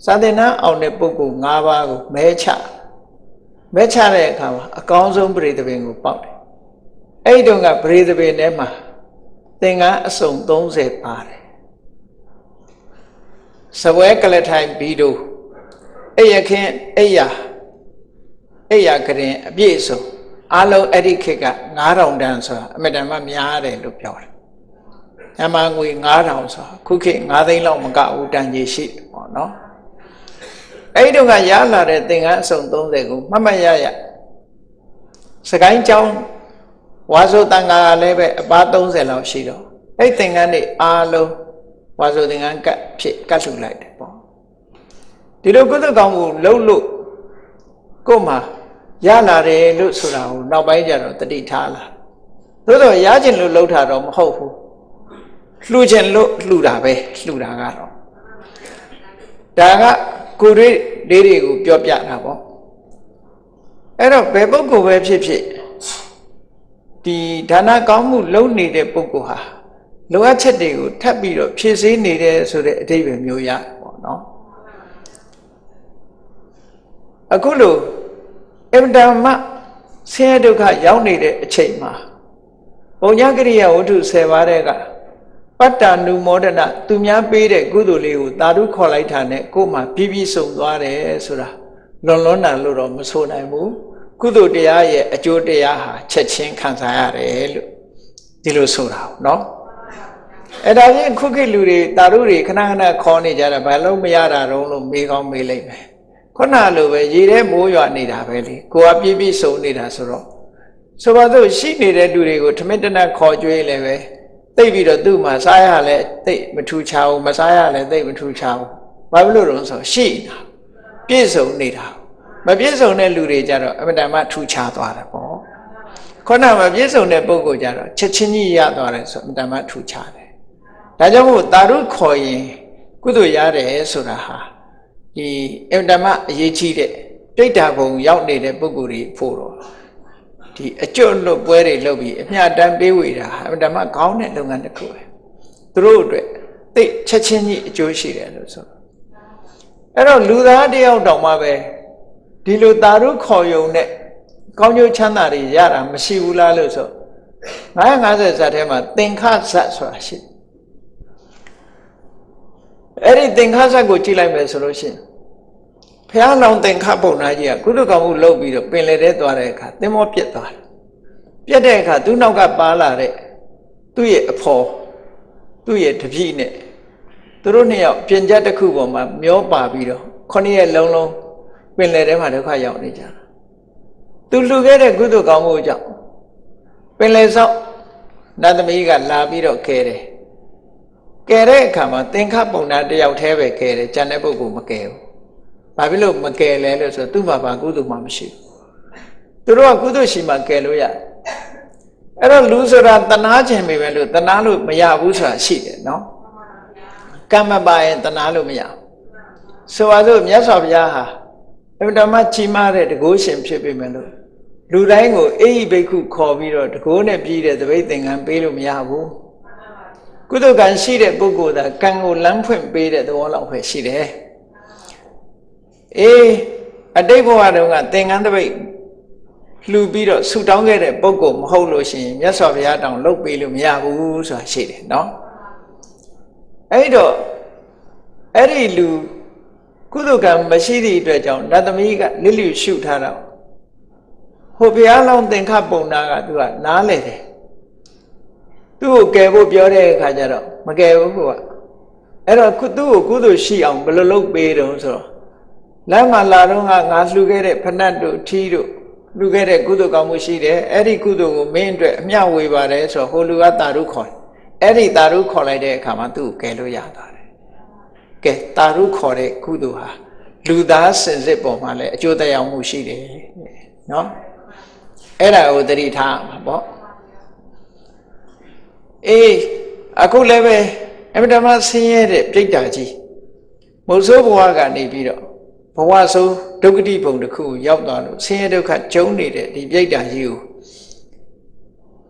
စာသင်တန်းအောင်တဲ့ပုဂ္ဂိုလ်၅ပါးကိုမဲချတဲ့အခါမှာအကောင်းဆုံးပရိသပင်ကိုပေါက်တယ်အဲ့ဒီတုန်းကပရိသပင်ထဲမှာသင်္ကန်းအစုံ30ပါတယ်စပွဲကလထိုင်ဘီတို့အဲ့ရခင်အဲ့ရကရင်အပြည့်စုံအားလုံးအဲ့ဒီခေတ်က9000တန်းဆိုတာအမေတန်မှများတယ်လို့ပြောတယ်။အမှန်ငွေ9000ဆိုတာခုခေတ်9သိန်းလောက်မကဘူးတန်ကြီးရှိတယ်ပေါ့နော်။အဲ့ဒီတော့ကရလာတဲ့သင်္ကန်းအစုံ30ကိုမှတ်ရစကိုင်းကျောင်းဝါဆိုတန်ခါလည်းပဲအပါ30လောက်ရှိတော့အဲ့သင်္ကန်းတွေအားလုံးဝါဆိုသင်္ကန်းကတ်ဖြစ်ကတ်လှူလိုက်တယ်ပေါ့ဒီလိုကုသကောင်းမှုလုံးလို့ကို့မှာရလာတယ်လို့ဆိုတာကိုနောက်ပိုင်းကျတော့တတိထားလာသို့တော့ရခြင်းလို့လှုပ်တာတော့မဟုတ်ဘူးလှူခြင်းလို့လှူတာပဲလှူတာကတော့ဒါကကိုယ်လေးတွေကိုပြောပြတာပေါ့အဲ့တော့ဘယ်ပုဂ္ဂိုလ်ပဲဖြစ်ဖြစ်ဒီဒါနကောင်းမှုလုပ်နေတဲ့ပုဂ္ဂိုလ်ဟာလိုအပ်ချက်တွေကိုထပ်ပြီးတော့ဖြည့်ဆည်းနေတယ်ဆိုတဲ့အဓိပ္ပာယ်မျိုးရပေါ့နော်အခုလိုအမ္တမဆင်းရဲဒုက္ခရောက်နေတဲ့အချိန်မှာဘုံညကရိယာဝတ္ထု10ပါးတဲ့ကပတ္တနုမောဒနာသူများပေးတဲ့ကုသိုလ်လေးကိုသာဓုခေါ်လိုက်တာနဲ့ကိုယ်မှာပြီးပြီးစုံသွားတယ်ဆိုတာလွန်တာလို့တော့မဆိုနိုင်ဘူးကုသိုလ်တရားရဲ့အကျိုးတရားဟာချက်ချင်းခံစားရတယ်လို့ဒီလိုဆိုတာเนาะအဲ့ဒါချင်းခုခေတ်လူတွေတာဓုတွေခဏခဏခေါ်နေကြတာဘာလို့မရတာတော့လို့မေးကောင်းမေးလိုက်မယ် ခုနလိုပဲရေထဲမိုးရွာနေတာပဲလေကိုကပြည့်ပြည့်စုံနေတာဆိုတော့ဆိုပါစို့ရှိနေတဲ့လူတွေကိုထမင်းတနတ်ခေါ်ကြွေးလည်းပဲသိပြီးတော့သူ့မှာစားရလဲသိမထူချအောင်မစားရလဲသိမထူချအောင်ဘာဖြစ်လို့တော့ဆိုရှိနေတာပြည့်စုံနေတာမပြည့်စုံတဲ့လူတွေကြတော့အမတန်မှထူချသွားတယ်ပေါ့ခုနမပြည့်စုံတဲ့ပုဂ္ဂိုလ်ကြတော့ချက်ချင်းကြီးရသွားတယ်ဆိုအမတန်မှထူချတယ်ဒါကြောင့်မို့တာရုခေါ်ရင်ကုသိုလ်ရတယ်ဆိုတာဟာဒီအမတန်မှအရေးကြီးတဲ့ပြိတ္တာဘုံရောက်နေတဲ့ပုဂ္ဂိုလ်တွေဖို့တော့ဒီအကျွတ်လွတ်ပွဲတွေလုပ်ပြီးအမျှတမ်းပေးဝေတာအမတန်မှခေါင်းတဲ့လုပ်ငန်းတစ်ခုပဲသူတို့အတွက်သိချက်ချင်းကြီးအကျိုးရှိတယ်လို့ဆိုအဲ့တော့လူသားတယောက်တောင်မှပဲဒီလိုတာရုခေါ်ယုံနဲ့ကောင်းကျိုးချမ်းသာတွေရတာမရှိဘူးလားလို့ဆို950ဇတ်ထဲမှာသင်္ခဇတ်ဆိုတာရှိအဲ့ဒီသင်္ခဇတ်ကိုကြည့်လိုက်မယ်ဆိုလို့ရှိရင်ဘုရားလောင်းသင်္ခပုံနာကြီးကကုသကောင်းမှုလုပ်ပြီးတော့ပင်လယ်ထဲသွားတဲ့အခါသင်္ဘောပြတ်သွားတယ်ပြတ်တဲ့အခါသူ့နောက်ကပါလာတဲ့သူ့ရဲ့အဖော်သူ့ရဲ့တပည့်နဲ့သူတို့နှစ်ယောက်ပြင်ချက်တစ်ခုပေါ်မှာမျောပါပြီးတော့9ရက်လုံးလုံးပင်လယ်ထဲမှာဒုက္ခရောက်နေကြတာသူလှူခဲ့တဲ့ကုသကောင်းမှုကြောင့်ပင်လယ်ဆောက်နတ်သမီးကလာပြီးတော့ကဲတယ်ကဲတဲ့အခါမှာသင်္ခပုံနာတယောက်တည်းပဲကဲတယ်ကျန်တဲ့ပုဂ္ဂိုလ်မကဲဘူးဘာဖြစ်လို့မကယ်လဲလို့ဆိုသူ့မှာဘာကုသိုလ်မှမရှိဘူးသူတို့ကကုသိုလ်ရှိမှကယ်လို့ရအဲ့တော့လူဆိုတာတနာခြင်းပဲလို့တနာလို့မရဘူးဆိုတာရှိတယ်နော်ကံမပါရင်တနာလို့မရဆိုပါစို့မြတ်စွာဘုရားဟာအမှန်တမ်းကြီးမားတဲ့တကုရှင်ဖြစ်ပေမဲ့လို့လူတိုင်းကိုအေဟိဘိက္ခုခေါ်ပြီးတော့တကုနဲ့ပြီးတဲ့သပိတ်သင်္ကန်းပေးလို့မရဘူးကုသိုလ်ကံရှိတဲ့ပုဂ္ဂိုလ်သာကံကိုလမ်းဖွင့်ပေးတဲ့သဘောလောက်ပဲရှိတယ်အတိတ်ဘဝတုန်းကသင်္ကန်းတပိတ်လှူပြီးတော့ဆူတောင်းခဲ့တဲ့ပုဂ္ဂိုလ်မဟုတ်လို့ရှိရင်မြတ်စွာဘုရားတောင်လုပ်ပေးလို့မရဘူးဆိုတာရှိတယ်နော်အဲ့တော့အဲ့ဒီလူကုသိုလ်ကံမရှိသည့်အတွက်ကြောင့်နတ်သမီးကလစ်လျူရှုထားတော့ဟိုဘုရားလောင်းသင်္ခပုံနာကသူကနားလေတယ်သူ့ကိုကယ်ဖို့ပြောတဲ့အခါကျတော့မကယ်ဘူးကွာအဲ့တော့သူ့ကိုကုသိုလ်ရှိအောင်ဘယ်လိုလုပ်ပေးတုံးဆိုတော့လမ်းမှာလာတော့ငါလှူခဲ့တဲ့ဖဏတ်တို့ထီးတို့လှူခဲ့တဲ့ကုသိုလ်ကောင်းမှုရှိတယ်အဲ့ဒီကုသိုလ်ကိုမင်းအတွက်အမျှဝေပါတယ်ဆိုတော့ဟိုလူကတာရုခေါ်အဲ့ဒီတာရုခေါ်လိုက်တဲ့အခါမှာသူ့ကိုကယ်လို့ရသွားတယ်ကဲတာရုခေါ်တဲ့ကုသိုလ်ဟာလူသားစင်စစ်ပေါ်မှာလည်းအကျိုးသက်ရောက်မှုရှိတယ်နော်အဲ့ဒါကိုသတိထားမှာပေါ့အခုလည်းပဲအမှန်တမ်းဆင်းရဲတဲ့ပြိတ္တာကြီးမုတ်ဆိုးဘဝကနေပြီးတော့ဘဝဆုံးဒုက္ခတိဘုံတစ်ခုရောက်သွားလို့ဆင်းရဲဒုက္ခကျုံနေတဲ့ဒီပြိတ္တာကြီးကို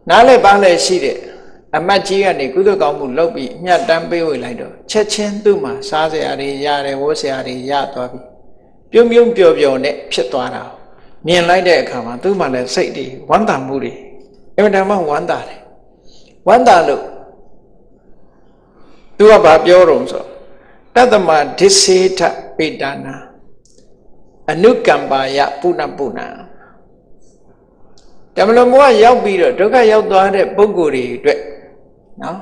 နားလဲပါလဲရှိတဲ့အမတ်ကြီးကနေကုသကောင်းမှုလုပ်ပြီးညှက်တမ်းပေးဝေလိုက်တော့ချက်ချင်းသူ့မှာစားစရာတွေရတယ်ဝတ်စရာတွေရသွားပြီပြုံးပြုံးပျော်ပျော်နဲ့ဖြစ်သွားတာမြင်လိုက်တဲ့အခါမှာသူ့မှာလည်းစိတ်တွေဝမ်းသာမှုတွေအမှန်တမ်းဝမ်းသာတယ်ဝမ်းသာလို့သူကဘာပြောတော့ဆိုတတ္တမဒိစေထပေတနာအနုကမ္ပါယပုဏ္ဏပုဏ္ဏတမလမောရောက်ပြီးတော့ဒုက္ခရောက်သွားတဲ့ပုဂ္ဂိုလ်တွေအတွက်နော်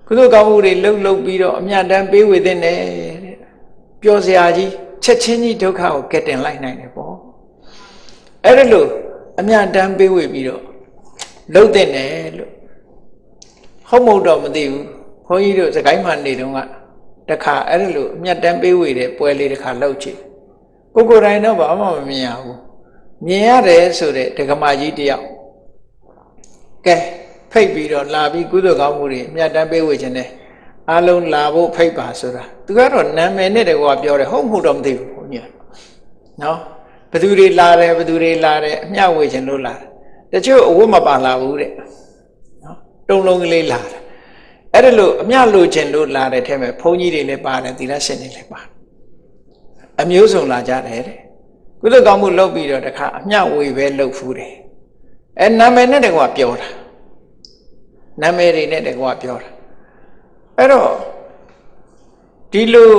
ကုသိုလ်ကောင်းမှုတွေလှုပ်ပြီးတော့အမြတ်တမ်းပေးဝေတဲ့နဲ့ပျော်စရာကြီးချက်ချင်းကြီးဒုက္ခကိုကယ်တင်လိုက်နိုင်တယ်ပေါ့အဲ့ဒါလို့အမြတ်တမ်းပေးဝေပြီးတော့လှုပ်တဲ့နဲ့လို့ဟုတ်မဟုတ်တော့မသိဘူးဘုန်းကြီးတို့စကိုင်းမှနေတုန်းကတခါအဲ့ဒါလို့အမြတ်တမ်းပေးဝေတဲ့ပွဲလေးတခါလှုပ်ချင်ကိုယ်တိုင်တော့ဘာမှမမြင်ရဘူးမြင်ရတယ်ဆိုတဲ့ဒကမာကြီးတယောက်ကဲဖိတ်ပြီးတော့လာပြီးကုသိုလ်ကောင်းမှုတွေအမြတ်တမ်းပေးဝေခြင်းနဲ့အားလုံးလာဖို့ဖိတ်ပါဆိုတာသူကတော့နာမည်နဲ့တကွာပြောတယ်ဟုတ်မဟုတ်တော့မသိဘူးဘုန်းကြီးနော်ဘယ်သူတွေလာတယ်ဘယ်သူတွေလာတယ်အမြတ်ဝေခြင်းလို့လာတယ်တချို့အဝတ်မပါလာဘူးတဲ့နော်တုံလုံးကလေးလာတယ်အဲ့ဒါလို့အမြတ်လိုခြင်းလို့လာတဲ့ထဲမှာဘုန်းကြီးတွေလည်းပါတယ်သီလရှင်တွေလည်းပါတယ်အမျိုးစုံလာကြတယ်တဲ့ကုသိုလ်ကောင်းမှုလုပ်ပြီးတော့တခါအမျှဝေပဲလုပ်ဖူးတယ်နာမည်နဲ့တကွာပြောတာနာမည်တွေနဲ့တကွာပြောတာအဲ့တော့ဒီလို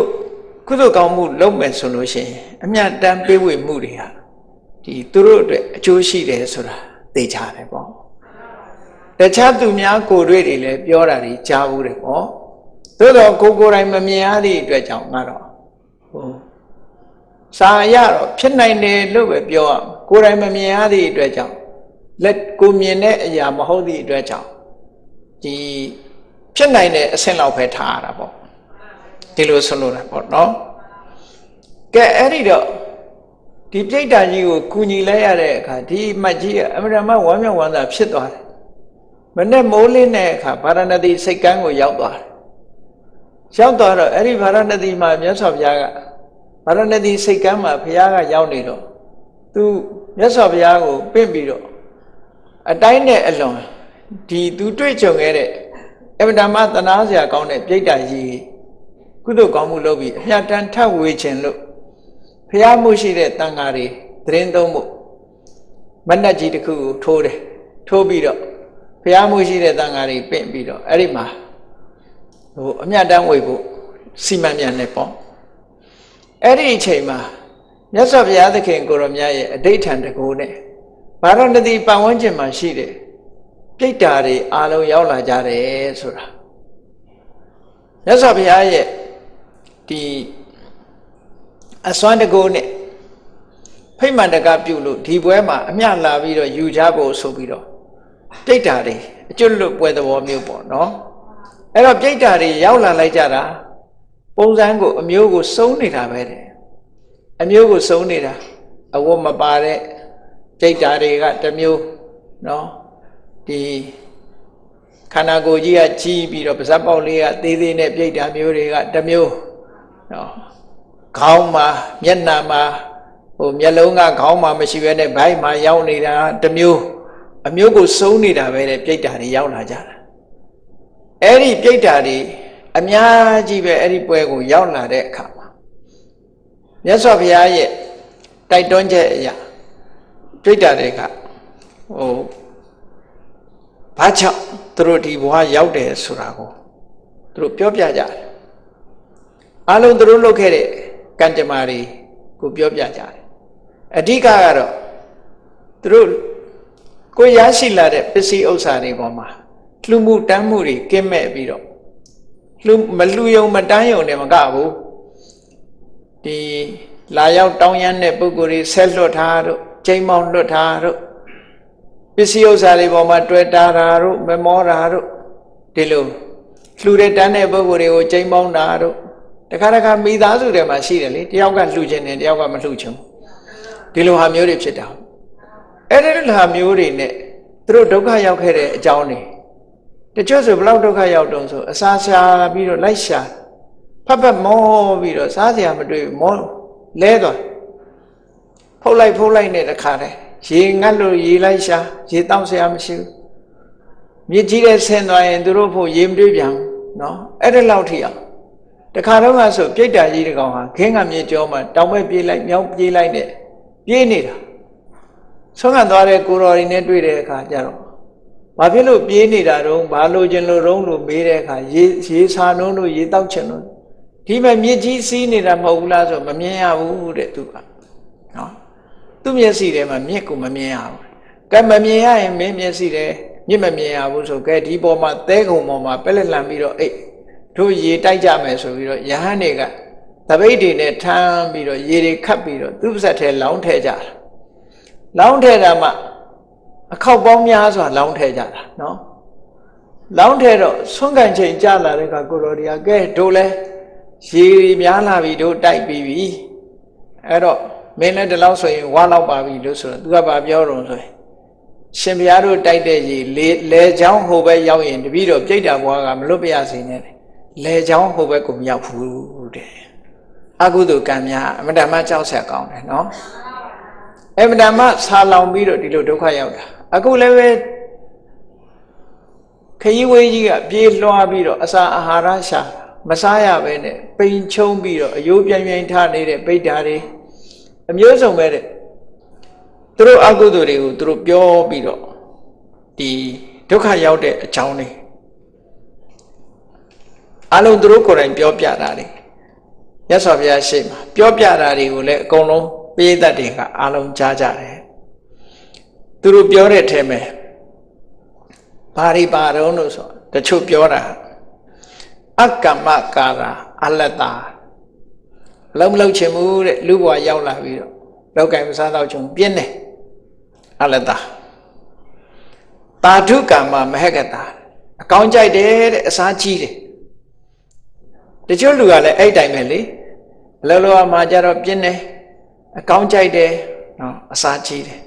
ကုသိုလ်ကောင်းမှုလုပ်မယ်ဆိုလို့ရှိရင်အမျှတမ်းပေးဝေမှုတွေဟာဒီသူတို့အတွက်အကျိုးရှိတယ်ဆိုတာသိကြတယ်ပေါ့တခြားသူများကိုယ်တွေ့တွေလည်းပြောတာတွေကြားဘူးတယ်ပေါ့သို့တော့ကိုယ်တိုင်မမြင်ရသည့်အတွက်ကြောင့်ကတော့ စာရတော့ဖြစ်နိုင်တယ်လို့ပဲပြောရမှာကိုယ်တိုင်မမြင်ရသည့်အတွက်ကြောင့်လက်ကိုမြင်တဲ့အရာမဟုတ်သည့်အတွက်ကြောင့်ဒီဖြစ်နိုင်တဲ့အဆင့်လောက်ပဲထားရတာပေါ့ဒီလိုဆိုလိုတာပေါ့နော်ကဲအဲ့ဒီတော့ဒီပြိတ္တာကြီးကိုကူညီလိုက်ရတဲ့အခါဒီမတ်ကြီးကအမှန်တမ်းဝမ်းမြောက်ဝမ်းသာဖြစ်သွားတယ်မနေ့မိုးလင်းတဲ့အခါဗာရာဏသီစိတ်ကမ်းကိုရောက်သွားတယ်ရောက်သွားတော့အဲ့ဒီဗာရာဏသီမှာမြတ်စွာဘုရားကဗာရာဏသီစိတ်ကမ်းမှာဘုရားကရောက်နေတော့သူမြတ်စွာဘုရားကိုပင့်ပြီးတော့အတိုင်းနဲ့အလွန်ဒီသူတွေ့ကြုံခဲ့တဲ့အဗ္ဗဓမ္မသနာစရာကောင်းတဲ့ပြိတ္တာကြီးကုသိုလ်ကောင်းမှုလုပ်ပြီးအမြတ်တမ်းထပ်ဝေခြင်းလို့ဘုရားမှုရှိတဲ့တန်ဃာတွေသတင်းသုံးဖို့မဏ္ဍကြီးတစ်ခုကိုထိုးတယ်ထိုးပြီးတော့ဘုရားမှုရှိတဲ့တန်ဃာတွေပင့်ပြီးတော့အဲ့ဒီမှာအမြတ်တမ်းဝေဖို့စီမံမြန်နေပေါ့အဲ့ဒီအချိန်မှာမြတ်စွာဘုရားသခင်ကိုရောမြတ်ရဲ့အဋိဋ္ဌံတကူနဲ့ဗာရာဏသီပတ်ဝန်းကျင်မှာရှိတဲ့ပြိတ္တာတွေအားလုံးရောက်လာကြတယ်ဆိုတာမြတ်စွာဘုရားရဲ့ဒီအစွမ်းတကူနဲ့ဖိမှန်တကပြုလို့ဒီပွဲမှာအမျှလာပြီးတော့ယူကြဖို့ဆိုပြီးတော့ပြိတ္တာတွေအကျွတ်လွတ်ပွဲသဘောမျိုးပေါ့နော်အဲ့တော့ပြိတ္တာတွေရောက်လာလိုက်ကြတာပုံစံကိုအမျိုးကိုစုံနေတာပဲတဲ့အမျိုးကိုစုံနေတာအဝတ်မပါတဲ့ပြိတ္တာတွေကတစ်မျိုးနော်ဒီခန္ဓာကိုယ်ကြီးကကြီးပြီးတော့ပါးစပ်ပေါက်လေးကသေးသေးနဲ့ပြိတ္တာမျိုးတွေကတစ်မျိုးနော်ခေါင်းမှာမျက်နှာမှာမျက်လုံးကခေါင်းမှာမရှိဘဲနဲ့ဗိုက်မှာရောက်နေတာတစ်မျိုးအမျိုးကိုစုံနေတာပဲတဲ့ပြိတ္တာတွေရောက်လာကြတာအဲ့ဒီပြိတ္တာတွေအများကြီးပဲအဲ့ဒီပွဲကိုရောက်လာတဲ့အခါမှာမြတ်စွာဘုရားရဲ့တိုက်တွန်းချက်အရာပြိတ္တာတွေကဘာကြောင့်သူတို့ဒီဘဝရောက်တယ်ဆိုတာကိုသူတို့ပြောပြကြတယ်အားလုံးသူတို့လုပ်ခဲ့တဲ့ကံကြမ္မာတွေကိုပြောပြကြတယ်အဓိကကတော့သူတို့ကိုရရှိလာတဲ့ပစ္စည်းဥစ္စာတွေပေါ်မှာလှူမှုတန်းမှုတွေကင်းမဲ့ပြီးတော့မလှူယုံမတန်းယုံတယ်မကဘူးဒီလာရောက်တောင်းရမ်းတဲ့ပုဂ္ဂိုလ်တွေဆက်လွတ်ထားတို့ချိန်မောင်းလွတ်ထားတို့ပစ္စည်းဥစ္စာတွေပေါ်မှာတွေ့တာတို့မမောတာတို့ဒီလိုလှူတဲ့တန်းတဲ့ပုဂ္ဂိုလ်တွေကိုချိန်မောင်းတာတို့တခါတခါမိသားစုတွေမှာရှိတယ်လေတယောက်ကလှူခြင်းတယ်တယောက်ကမလှူချင်ဒီလိုဟာမျိုးတွေဖြစ်တာအဲ့ဒီလိုဟာမျိုးတွေနဲ့သူတို့ဒုက္ခရောက်ခဲ့တဲ့အကြောင်းတွေတချို့ဆိုဘလောက်ဒုက္ခရောက်တုံးဆိုအစာရှာပြီးတော့လိုက်ရှာဖတ်ဖတ်မောပြီးတော့စားစရာမတွေ့မောလဲသွားဖုတ်လိုက်နဲ့တခါတည်းရေငတ်လို့ရေလိုက်ရှာရေတောက်စရာမရှိဘူးမြစ်ကြီးတဲ့ဆင်းသွားရင်သူတို့ဖို့ရေမတွေ့ပြန်နော်အဲ့ဒီလောက်ထိအောင်တခါတော့ကဆိုပြိတ္တာကြီးတကောင်ဟာခင်းကမြေကျောမှာတောင်ဘက်ပြေးလိုက်မြောက်ပြေးလိုက်နဲ့ပြေးနေတာဆုံးခံသွားတဲ့ကိုတော်ရီနဲ့တွေ့တဲ့အခါကျတော့ဘာဖြစ်လို့ပြေးနေတာတော့ဘာလို့ကျင်လို့ရုံးလို့မေးတဲ့အခါရေစာနှုံးလို့ရေတောက်ချင်လို့ဒီမှာမြစ်ကြီးစီးနေတာမဟုတ်ဘူးလားဆိုမမြင်ရဘူးတဲ့သူကနော်သူ့မျက်စိထဲမှာမြစ်ကိုမမြင်ရဘူးကဲမမြင်ရရင်မင်းမျက်စိထဲမြစ်မမြင်ရဘူးဆိုကဲဒီပေါ်မှာသဲကုံပေါ်မှာပက်လက်လန်ပြီးတော့တို့ရေတိုက်ကြမယ်ဆိုပြီးတော့ယဟန်တွေကတပိတ်တွေနဲ့ထမ်းပြီးတော့ရေတွေခတ်ပြီးတော့သူ့ပါးစပ်ထဲလောင်းထည့်ကြတာလောင်းထည့်တာမှအခောက်ပေါင်းများစွာလောင်းထည့်ကြတာနော်လောင်းထည့်တော့ဆွမ်းကန်ချိန်ကြာလာတဲ့ကကိုတော်တွေကကဲတို့လဲရေများလာပြီတို့တိုက်ပြီးပြီအဲ့တော့မင်းလည်းဒီလောက်ဆိုရင်ဝါလောက်ပါပြီလို့ဆိုတော့သူကဘာပြောတော့ဆိုရင်ရှင်ဘုရားတို့တိုက်တဲ့ရေလေချောင်းဟိုဘက်ရောက်ရင်တပည့်တော်ပြိတ္တာဘွားကမလွတ်ပြရစေနဲ့လေချောင်းဟိုဘက်ကိုမရောက်ဘူးတဲ့အကုသိုလ်ကံများအမတ္တမကြောက်ဆက်ကောင်းတယ်နော်အမတ္တမဆာလောင်ပြီးတော့ဒီလိုဒုက္ခရောက်တာအခုလည်းပဲခရီးဝေးကြီးကပြေးလွှားပြီးတော့အစာအာဟာရရှာမစားရပဲနဲ့ပိန်ချုံပြီးတော့အယိုးပြိုင်ပြိုင်ထားနေတဲ့ပိဋ္ဌာတွေအမျိုးစုံပဲတဲ့သူတို့အကုသိုလ်တွေကိုသူတို့ပြောပြီးတော့ဒီဒုက္ခရောက်တဲ့အကြောင်းတွေအလုံးသူတို့ကိုယ်တိုင်ပြောပြတာတွေမြတ်စွာဘုရားရှိမှာပြောပြတာတွေကိုလည်းအကုန်လုံးပိဋကတ်တွေကအလုံးကြားကြတယ်သူတို့ပြောတဲ့အထက်မှာဘာတွေပါတော့လို့ဆိုတချို့ပြောတာအကမ္မကာရာအလတ္တာ လုံးမလုံးချင်ဘူးတဲ့လူဘဝရောက်လာပြီးတော့လောက်ကံမစားတော့ချုံပြင်းတယ်အလတာတာဓုကမ္မမဟကတာအကောင်းကြိုက်တယ်တဲ့အစားကြီးတယ်တချို့လူကလည်းအဲ့တိုင်းပဲလေလောလောမှာကြတော့ပြင်းတယ်အကောင်းကြိုက်တယ်နော်အစားကြီးတယ်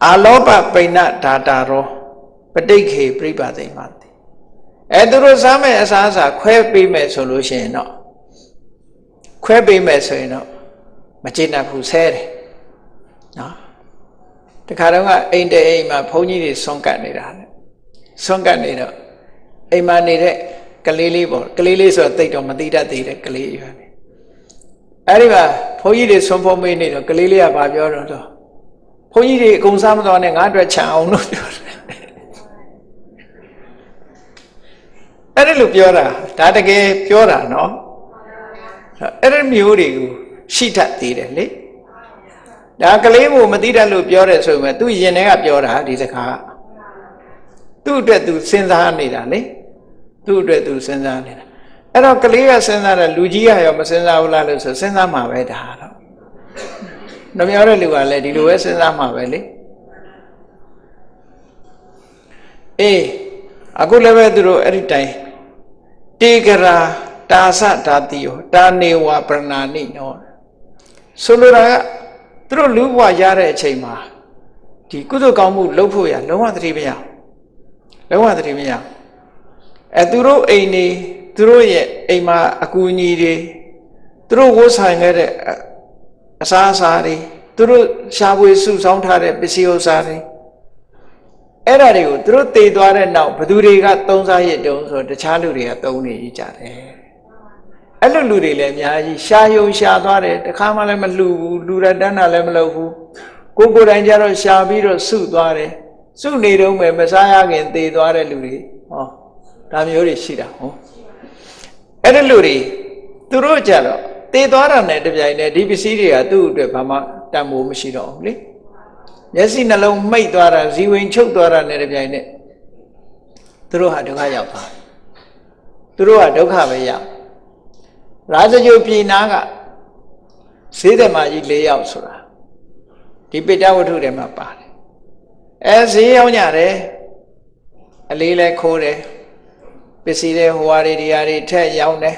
အာလောဘပိဏဒါတာရောပဋိခေပြိပသိမတိသူတို့စားမဲ့အစားအစာခွဲပေးမယ်ဆိုလို့ရှိရင်တော့ခွဲပေးမယ်ဆိုရင်တော့မကျေနပ်ဘူးဆဲတယ်နော်တခါတော့ကအိမ်တဲ့အိမ်မှာဘုန်းကြီးတွေဆွန့်ကတ်နေတာဆွန့်ကတ်နေတော့အိမ်မှာနေတဲ့ကလေးလေးပေါ့ကလေးလေးဆိုတော့တိတ်တော့မသိတတ်သေးတဲ့ကလေးရွယ်နေအဲ့ဒီမှာဘုန်းကြီးတွေဆွန့်ဖုံးမေးနေတော့ကလေးလေးကဘာပြောတော့ဘုန်းကြီးတွေအကုန်စားမသွားနဲ့ငါအတွက်ခြံအောင်လို့ပြောတယ်အဲ့ဒါလို့ပြောတာဒါတကယ်ပြောတာနော်အဲ့ဒီမျိုးတွေကိုရှိတတ်သေးတယ်လေဒါကလေးကိုမသိတတ်လို့ပြောတယ်ဆိုပေမဲ့သူရင်ထဲကပြောတာဒီစကားသူ့အတွက်သူစဉ်းစားနေတာလေသူ့အတွက်သူစဉ်းစားနေတာအဲ့တော့ကလေးကစဉ်းစားတယ်လူကြီးကရောမစဉ်းစားဘူးလားလို့ဆိုစဉ်းစားမှာပဲဒါတော့နှမျောတဲ့လူကလည်းဒီလိုပဲစဉ်းစားမှာပဲလေအခုလည်းပဲသူတို့အဲ့ဒီတိုင်းတေကရာတာသဓာတိယောတာနေဝပရဏာနိနောဆိုလိုတာကသူတို့လူဘဝရတဲ့အချိန်မှာဒီကုသိုလ်ကောင်းမှုလုပ်ဖို့ရလုံးဝသတိမရလုံးဝသတိမရသူတို့အိမ်နေသူတို့ရဲ့အိမ်မှာအကူအညီတွေသူတို့ဝတ်ဆိုင်ခဲ့တဲ့အစားအစာတွေသူတို့ရှာဖွေစုဆောင်းထားတဲ့ပစ္စည်းဥစ္စာတွေအဲ့ဒါတွေကိုသူတို့တည်သွားတဲ့နောက်ဘသူတွေကသုံးစားရတုံးဆိုတခြားလူတွေကသုံးနေကြတယ်အဲ့လိုလူတွေလည်းအများကြီးရှာယုံရှာသွားတယ်တခါမှလည်းမလှူဘူးလူရတန်းတာလည်းမလုပ်ဘူးကိုယ်တိုင်ကြတော့ရှာပြီးတော့စုသွားတယ်စုနေတော့မယ်မစားရခင်တည်သွားတဲ့လူတွေဟောဒါမျိုးတွေရှိတာဟောအဲ့ဒီလူတွေသူတို့ကြတော့တည်သွားတာနဲ့တပြိုင်တည်းဒီပစ္စည်းတွေကသူ့အတွက်ဘာမှတန်ဖိုးမရှိတော့ဘူးလေမျက်စိနှလုံးမိတ်သွားတာဇီဝင်ချုပ်သွားတာနဲ့တပြိုင်တည်းသူတို့ဟာဒုက္ခရောက်သွားသူတို့ဟာဒုက္ခပဲရောက်ရာဇဂုပြည်နာကဈေးတယ်မကြီး၄ယောက်ဆိုတာဒီပိဋကဝတ္ထုထဲမှာပါတယ်ဈေးရောက်ကြတယ်အလေးလဲခိုးတယ်ပစ္စည်းတွေဟိုဟာတွေဒီဟာတွေထက်ရောင်းတယ်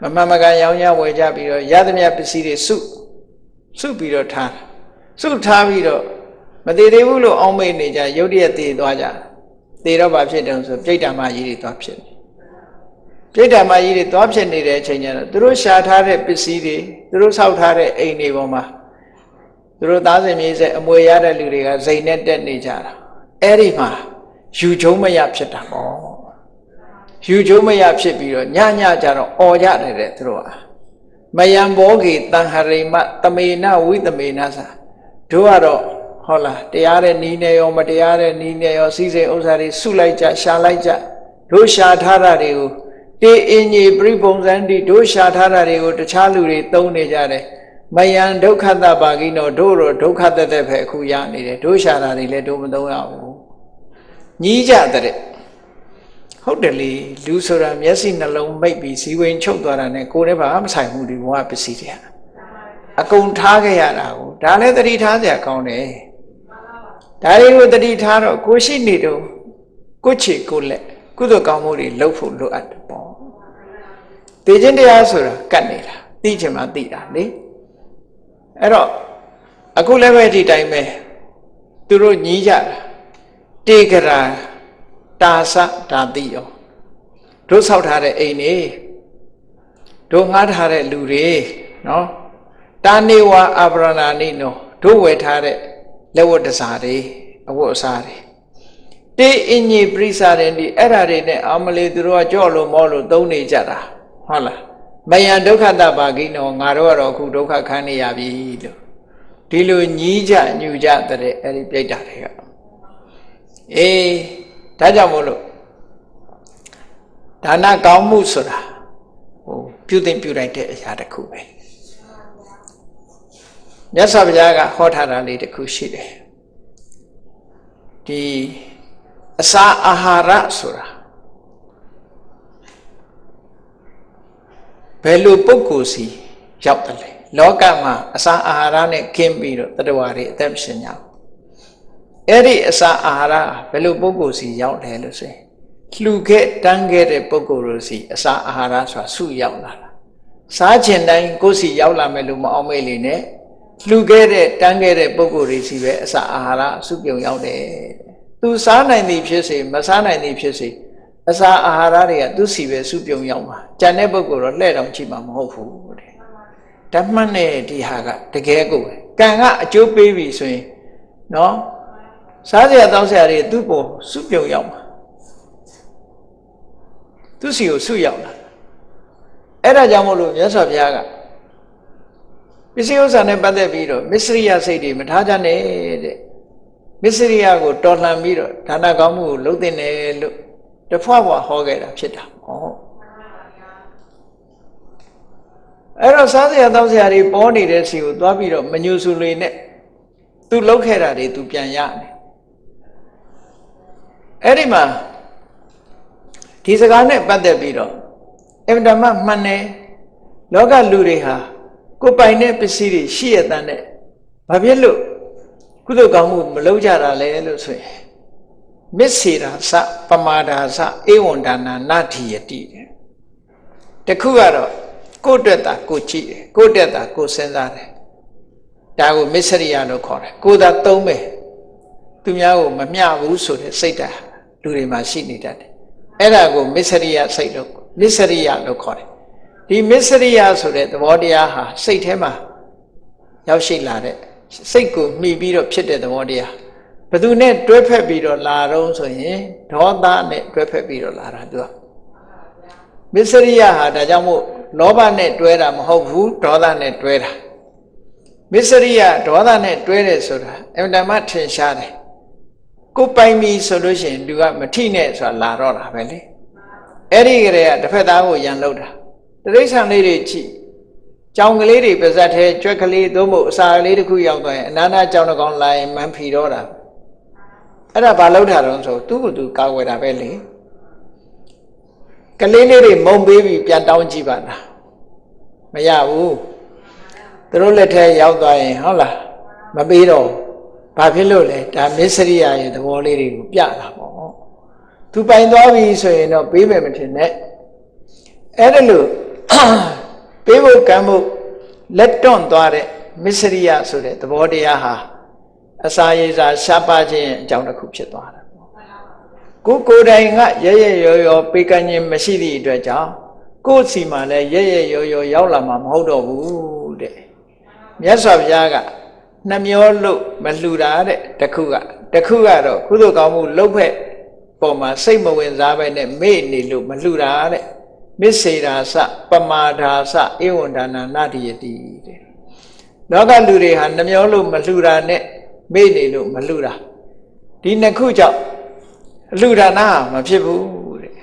မမှန်မကန်ရောင်းရဝယ်ကြပြီးတော့ရသမျှပစ္စည်းတွေစုပြီးတော့ထားစုထားပြီးတော့မတည်သေးဘူးလို့အောင်းမိတ်နေကြရုတ်တရက်တည်သွားကြတည်တော့ဘာဖြစ်တုံးဆိုပြိဋ္ဌာမကြီးတွေသွားဖြစ်ပြိဋ္ဌာမကြီးတွေသွားဖြစ်နေတဲ့အချိန်ကျတော့သူတို့ရှာထားတဲ့ပစ္စည်းတွေသူတို့ဆောက်ထားတဲ့အိမ်တွေပေါ်မှာသူတို့သားစဉ်မြေးဆက်အမွေရတဲ့လူတွေကဇိမ်နဲ့တက်နေကြတာအဲ့ဒီမှာယူကျုံမရဖြစ်တာပေါ့ယူကျုံမရဖြစ်ပြီးတော့ညကြတော့អော်ကြတယ်တဲ့သူတို့ကမယံဘောဂေတံဟရိမတမေနဝိတမေနသာတို့ကတော့ဟုတ်လားတရားတဲ့နီးနေရောမတရားတဲ့နီးနေရောစီစဉ်ဥစ္စာတွေစုလိုက်ကြရှာလိုက်ကြတို့ရှာထားတာတွေကိုတေအင်ကြီးပြိပုံစံတိတို့ရှာထားတာတွေကိုတခြားလူတွေသုံးနေကြတယ်မယံဒုက္ခတပါကိနောတို့တော့ဒုက္ခတက်တဲ့ဖက်အခုရနေတယ်တို့ရှာတာတွေလည်းတို့မသုံးရဘူးညီးကြတဲ့ဟုတ်တယ်လေလူဆိုတာမျက်စိနှလုံးမိတ်ပြီးဇီဝင်ချုပ်သွားတာနဲ့ကိုယ်နဲ့ဘာမှမဆိုင်ဘူးဒီဘဝပစ္စည်းတွေအကုန်ထားခဲ့ရတာကိုဒါလည်းတတိထားစရာကောင်းတယ်ဒါတွေကိုတတိထားတော့ကိုရှိနေတော့ကိုချေကိုလက်ကုသိုလ်ကောင်းမှုတွေလုပ်ဖို့လိုအပ်တယ်ပေါ့သိခြင်းတရားဆိုတာကတ်နေတာသိချင်မှသိတာလေအဲ့တော့အခုလည်းပဲဒီတိုင်းပဲသူတို့ညီးကြတာတေကရာတာသဓာတိယောတို့ဆောက်ထားတဲ့အိမ်တွေတို့ငှားထားတဲ့လူတွေနော်တာနေဝအပရဏာနိနောတို့ဝယ်ထားတဲ့လက်ဝတ်တစားတွေအဝတ်အစားတွေတေအင်ကြီးပြိစာတဲ့ဒီအဲ့ဓာတွေနဲ့အမလေးသူတို့ကကြော့လို့မောလို့သုံးနေကြတာဟုတ်လားမယံဒုက္ခတပါကိနောငါတို့ကတော့အခုဒုက္ခခံနေရပြီလို့ဒီလိုညီးကြညူကြတဲ့အဲ့ဒီပြိတ္တာတွေကဒါကြောင့်မို့လို့ဒါနကောင်းမှုဆိုတာပြုသင့်ပြုလိုက်တဲ့အရာတစ်ခုပဲမြတ်စွာဘုရားကဟောထားတာလေးတစ်ခုရှိတယ်ဒီအစာအာဟာရဆိုတာ ဘယ်လိုပုဂ္ဂိုလ်စီရောက်တယ်လဲလောကမှာအစာအာဟာရနဲ့ခင်းပြီးတော့တတ္တဝါတွေအသက်ရှင်ကြအဲ့ဒီအစာအာဟာရဘယ်လိုပုဂ္ဂိုလ်စီရောက်တယ်လို့ဆိုရင်လှူခဲ့တန်းခဲ့တဲ့ပုဂ္ဂိုလ်တို့စီအစာအာဟာရဆိုတာစုရောက်လာတာစားခြင်းတိုင်းကိုယ်စီရောက်လာမယ်လို့မအောင်မေ့လေနဲ့လှူခဲ့တဲ့တန်းခဲ့တဲ့ပုဂ္ဂိုလ်တွေစီပဲအစာအာဟာရစုပြုံရောက်တယ်သူစားနိုင်သည်ဖြစ်စေမစားနိုင်သည်ဖြစ်စေအစာအာဟာရတွေကသူစီပဲစုပြုံရောက်မှာကြံတဲ့ပုဂ္ဂိုလ်တော့လှဲ့တောင်ကြည့်မှာမဟုတ်ဘူးတဲ့ဓမ္မနဲ့ဒီဟာကတကယ်ကိုကံကအကျိုးပေးပြီဆိုရင်နော်စားစရာတောင်းစရာတွေသူ့ပေါ်စုပြုံရောက်မှာသူစီကိုစုရောက်လာအဲ့ဒါကြောင့်မို့လို့မြတ်စွာဘုရားကပစ္စည်းဥစ္စာနဲ့ပတ်သက်ပြီးတော့မစ္စရိယစိတ်တွေမထားကြနဲ့တဲ့မစ္စရိယကိုတော်လှန်ပြီးတော့ဒါနကောင်းမှုကိုလုပ်သင့်တယ်လို့တဖွာဖွာဟောခဲ့တာဖြစ်တာဟောအဲ့တော့စားစရာတောင်းစရာတွေပေါ်နေတဲ့စီကိုသွားပြီးတော့မညူစုလေနဲ့သူလှုပ်ခဲ့တာတွေသူပြန်ရမယ်အဲ့ဒီမှာဒီစကားနဲ့ပတ်သက်ပြီးတော့အမှန်တမ်းမှန်တယ်လောကလူတွေဟာကိုယ်ပိုင်တဲ့ပစ္စည်းတွေရှိရတဲ့နဲ့ဘာဖြစ်လို့ကုသိုလ်ကောင်းမှုမလုပ်ကြတာလဲလို့ဆိုရင်မစ္စေရာစပမာဒာစဧဝံဒါနာနာတိယတိတဲ့တခုကတော့ကိုယ်တက်တာကိုကြည့်တယ်ကိုယ်တက်တာကိုစဉ်းစားတယ်ဒါကိုမစ္စရိယလို့ခေါ်တယ်ကိုယ်သာသုံးမယ်သူများကိုမမျှဘူးဆိုတဲ့စိတ်ဓာတ်လူတွေမှာရှိနေတတ်တယ်အဲ့ဒါကိုမစ္စရိယစိတ်လို့မစ္စရိယလို့ခေါ်တယ်ဒီမစ္စရိယဆိုတဲ့သဘောတရားဟာစိတ်ထဲမှာရောက်ရှိလာတဲ့စိတ်ကိုမှီပြီးတော့ဖြစ်တဲ့သဘောတရားဘယ်သူနဲ့တွဲဖက်ပြီးတော့လာတော့ဆိုရင်ဒေါသနဲ့တွဲဖက်ပြီးတော့လာတာသူကမစ္စရိယဟာဒါကြောင့်မို့လောဘနဲ့တွဲတာမဟုတ်ဘူးဒေါသနဲ့တွဲတာမစ္စရိယဒေါသနဲ့တွဲတယ်ဆိုတာအမှန်တမ်းထင်ရှားတယ်ကိုပိုင်ပြီဆိုလို့ရှိရင်လူကမထိနဲ့ဆိုတာလာတော့တာပဲလေအဲ့ဒီကလေးကတစ်ဖက်သားကိုရန်လုပ်တာတိရစ္ဆာန်လေးတွေကြည့်ကြောင်ကလေးတွေပါဇက်ထဲကြွက်ကလေးသို့မဟုတ်အစာကလေးတစ်ခုရောက်သွားရင်အနာနာကြောင်တစ်ကောင်လာရင်မန်းဖီတော့တာအဲ့ဒါဘာလုပ်တာတော့ဆိုသူ့ကိုသူကာကွယ်တာပဲလေကလေးလေးတွေမုံပေးပြီးပြန်တောင်းကြည့်ပါလားမရဘူးသူတို့လက်ထဲရောက်သွားရင်ဟုတ်လားမပေးတော့ဘာဖြစ်လို့လဲဒါမစ္စရိယရဲ့သဘောလေးတွေကိုပြတာပေါ့သူပိုင်သွားပြီဆိုရင်တော့ပေးမယ်မထင်နဲ့အဲ့ဒါလို့ပေးဖို့ကံဖို့လက်တွန့်သွားတဲ့မစ္စရိယဆိုတဲ့သဘောတရားဟာအစာရည်စာရှားပါခြင်းအကြောင်းတစ်ခုဖြစ်သွားတာကိုယ်တိုင်ကရဲရဲရောရောပေးကမ်းခြင်းမရှိသည့်အတွက်ကြောင့်ကိုယ်စီမှာလည်းရဲရဲရောရောရောက်လာမှာမဟုတ်တော့ဘူးတဲ့မြတ်စွာဘုရားကနှမျောလို့မလှူတာတဲ့တခုကတော့ကုသိုလ်ကောင်းမှုလုပ်ဖက်ပေါ်မှာစိတ်မဝင်စားပဲနဲ့မေ့နေလို့မလှူတာတဲ့မစ္စေရာစပမာဒာစဧဝံဒါနာနာတိယတိတဲ့လောကလူတွေဟာနှမျောလို့မလှူတာနဲ့မေ့နေလို့မလှူတာဒီနှစ်ခုကြောင့်အလှူဒါနမဖြစ်ဘူးတဲ့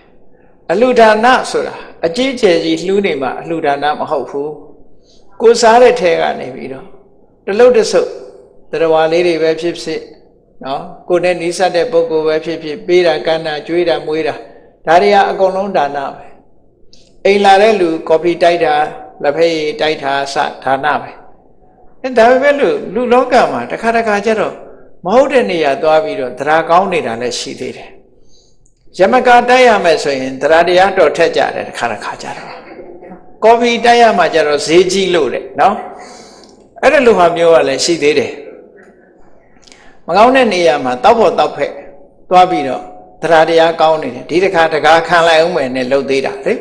အလှူဒါနဆိုတာအကြီးကျယ်ကြီးလှူနေမှာအလှူဒါနမဟုတ်ဘူးကိုစားတဲ့ထဲကနေပြီးတော့တလုံးတဆုပ်တရားလေးတွေပဲဖြစ်ဖြစ်နော်ကိုယ်နဲ့နီးစပ်တဲ့ပုဂ္ဂိုလ်ပဲဖြစ်ဖြစ်ပေးတာကမ်းတာကြွေးတာမွေးတာဒါတွေကအကုန်လုံးဒါနပဲအိမ်လာတဲ့လူကော်ဖီတိုက်တာလက်ဖက်ရည်တိုက်တာစဒါနပဲအဲဒါပဲလူလောကမှာတစ်ခါကျတော့မဟုတ်တဲ့နေရာသွားပြီးတော့တရားကောင်းနေတာလည်းရှိသေးတယ်ယမကတိုက်ရမယ်ဆိုရင်တရားတရားတော်ထက်ကြတယ်တစ်ခါကျတော့ကော်ဖီတိုက်ရမှကျတော့ဈေးကြီးလို့တဲ့နော်အဲ့ဒါလိုဟာမျိုးကလည်းရှိသေးတယ်မကောင်းတဲ့နေရာမှာတောက်ဖို့တောက်ဖက်သွားပြီးတော့တရားတရားကောင်းနေတယ်ဒီတစ်ခါတကားခံလိုက်အောင်မယ်နဲ့လှုပ်သေးတာလေ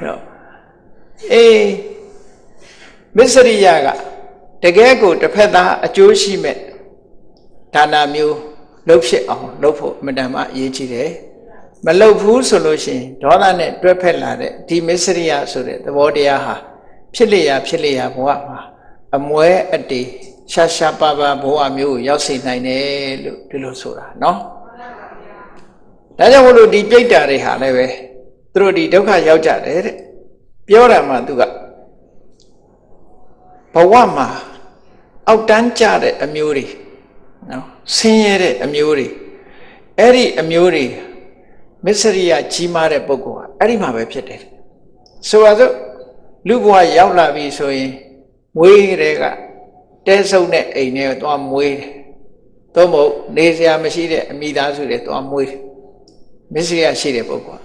တော့မစ္စရိယကတကယ်ကိုတစ်ဖက်သားအကျိုးရှိမဲ့ဒါနမျိုးလှုပ်ဖြစ်အောင်လှုပ်ဖို့အမှန်တမ်းအရေးကြီးတယ်မလှုပ်ဘူးဆိုလို့ရှိရင်ဒေါသနဲ့တွဲဖက်လာတဲ့ဒီမစ္စရိယဆိုတဲ့သဘောတရားဟာဖြစ်လျာဘဝမှာအမွဲအတေရှားပါဘဝမျိုးကိုရောက်စေနိုင်တယ်လို့ဒီလိုဆိုတာနော်ဒါကြောင့်မို့လို့ဒီပြိတ္တာတွေဟာလည်းပဲသူတို့ဒီဒုက္ခရောက်ကြတယ်တဲ့ပြောတာမှသူကဘဝမှာအောက်တန်းကြတဲ့အမျိုးတွေနော်ဆင်းရဲတဲ့အမျိုးတွေအဲ့ဒီအမျိုးတွေမစ္စရိယကြီးမားတဲ့ပုဂ္ဂိုလ်ကအဲ့ဒီမှာပဲဖြစ်တယ်ဆိုပါစို့ လူဘဝရောက်လာပြီဆိုရင်မွေးတဲ့ကတဲဆုံတဲ့အိမ်ထဲကိုသွားမွေးတယ်သို့မဟုတ်နေစရာမရှိတဲ့အမိသားစုတွေသွားမွေးတယ်မစ္စရိယရှိတဲ့ပုဂ္ဂိုလ်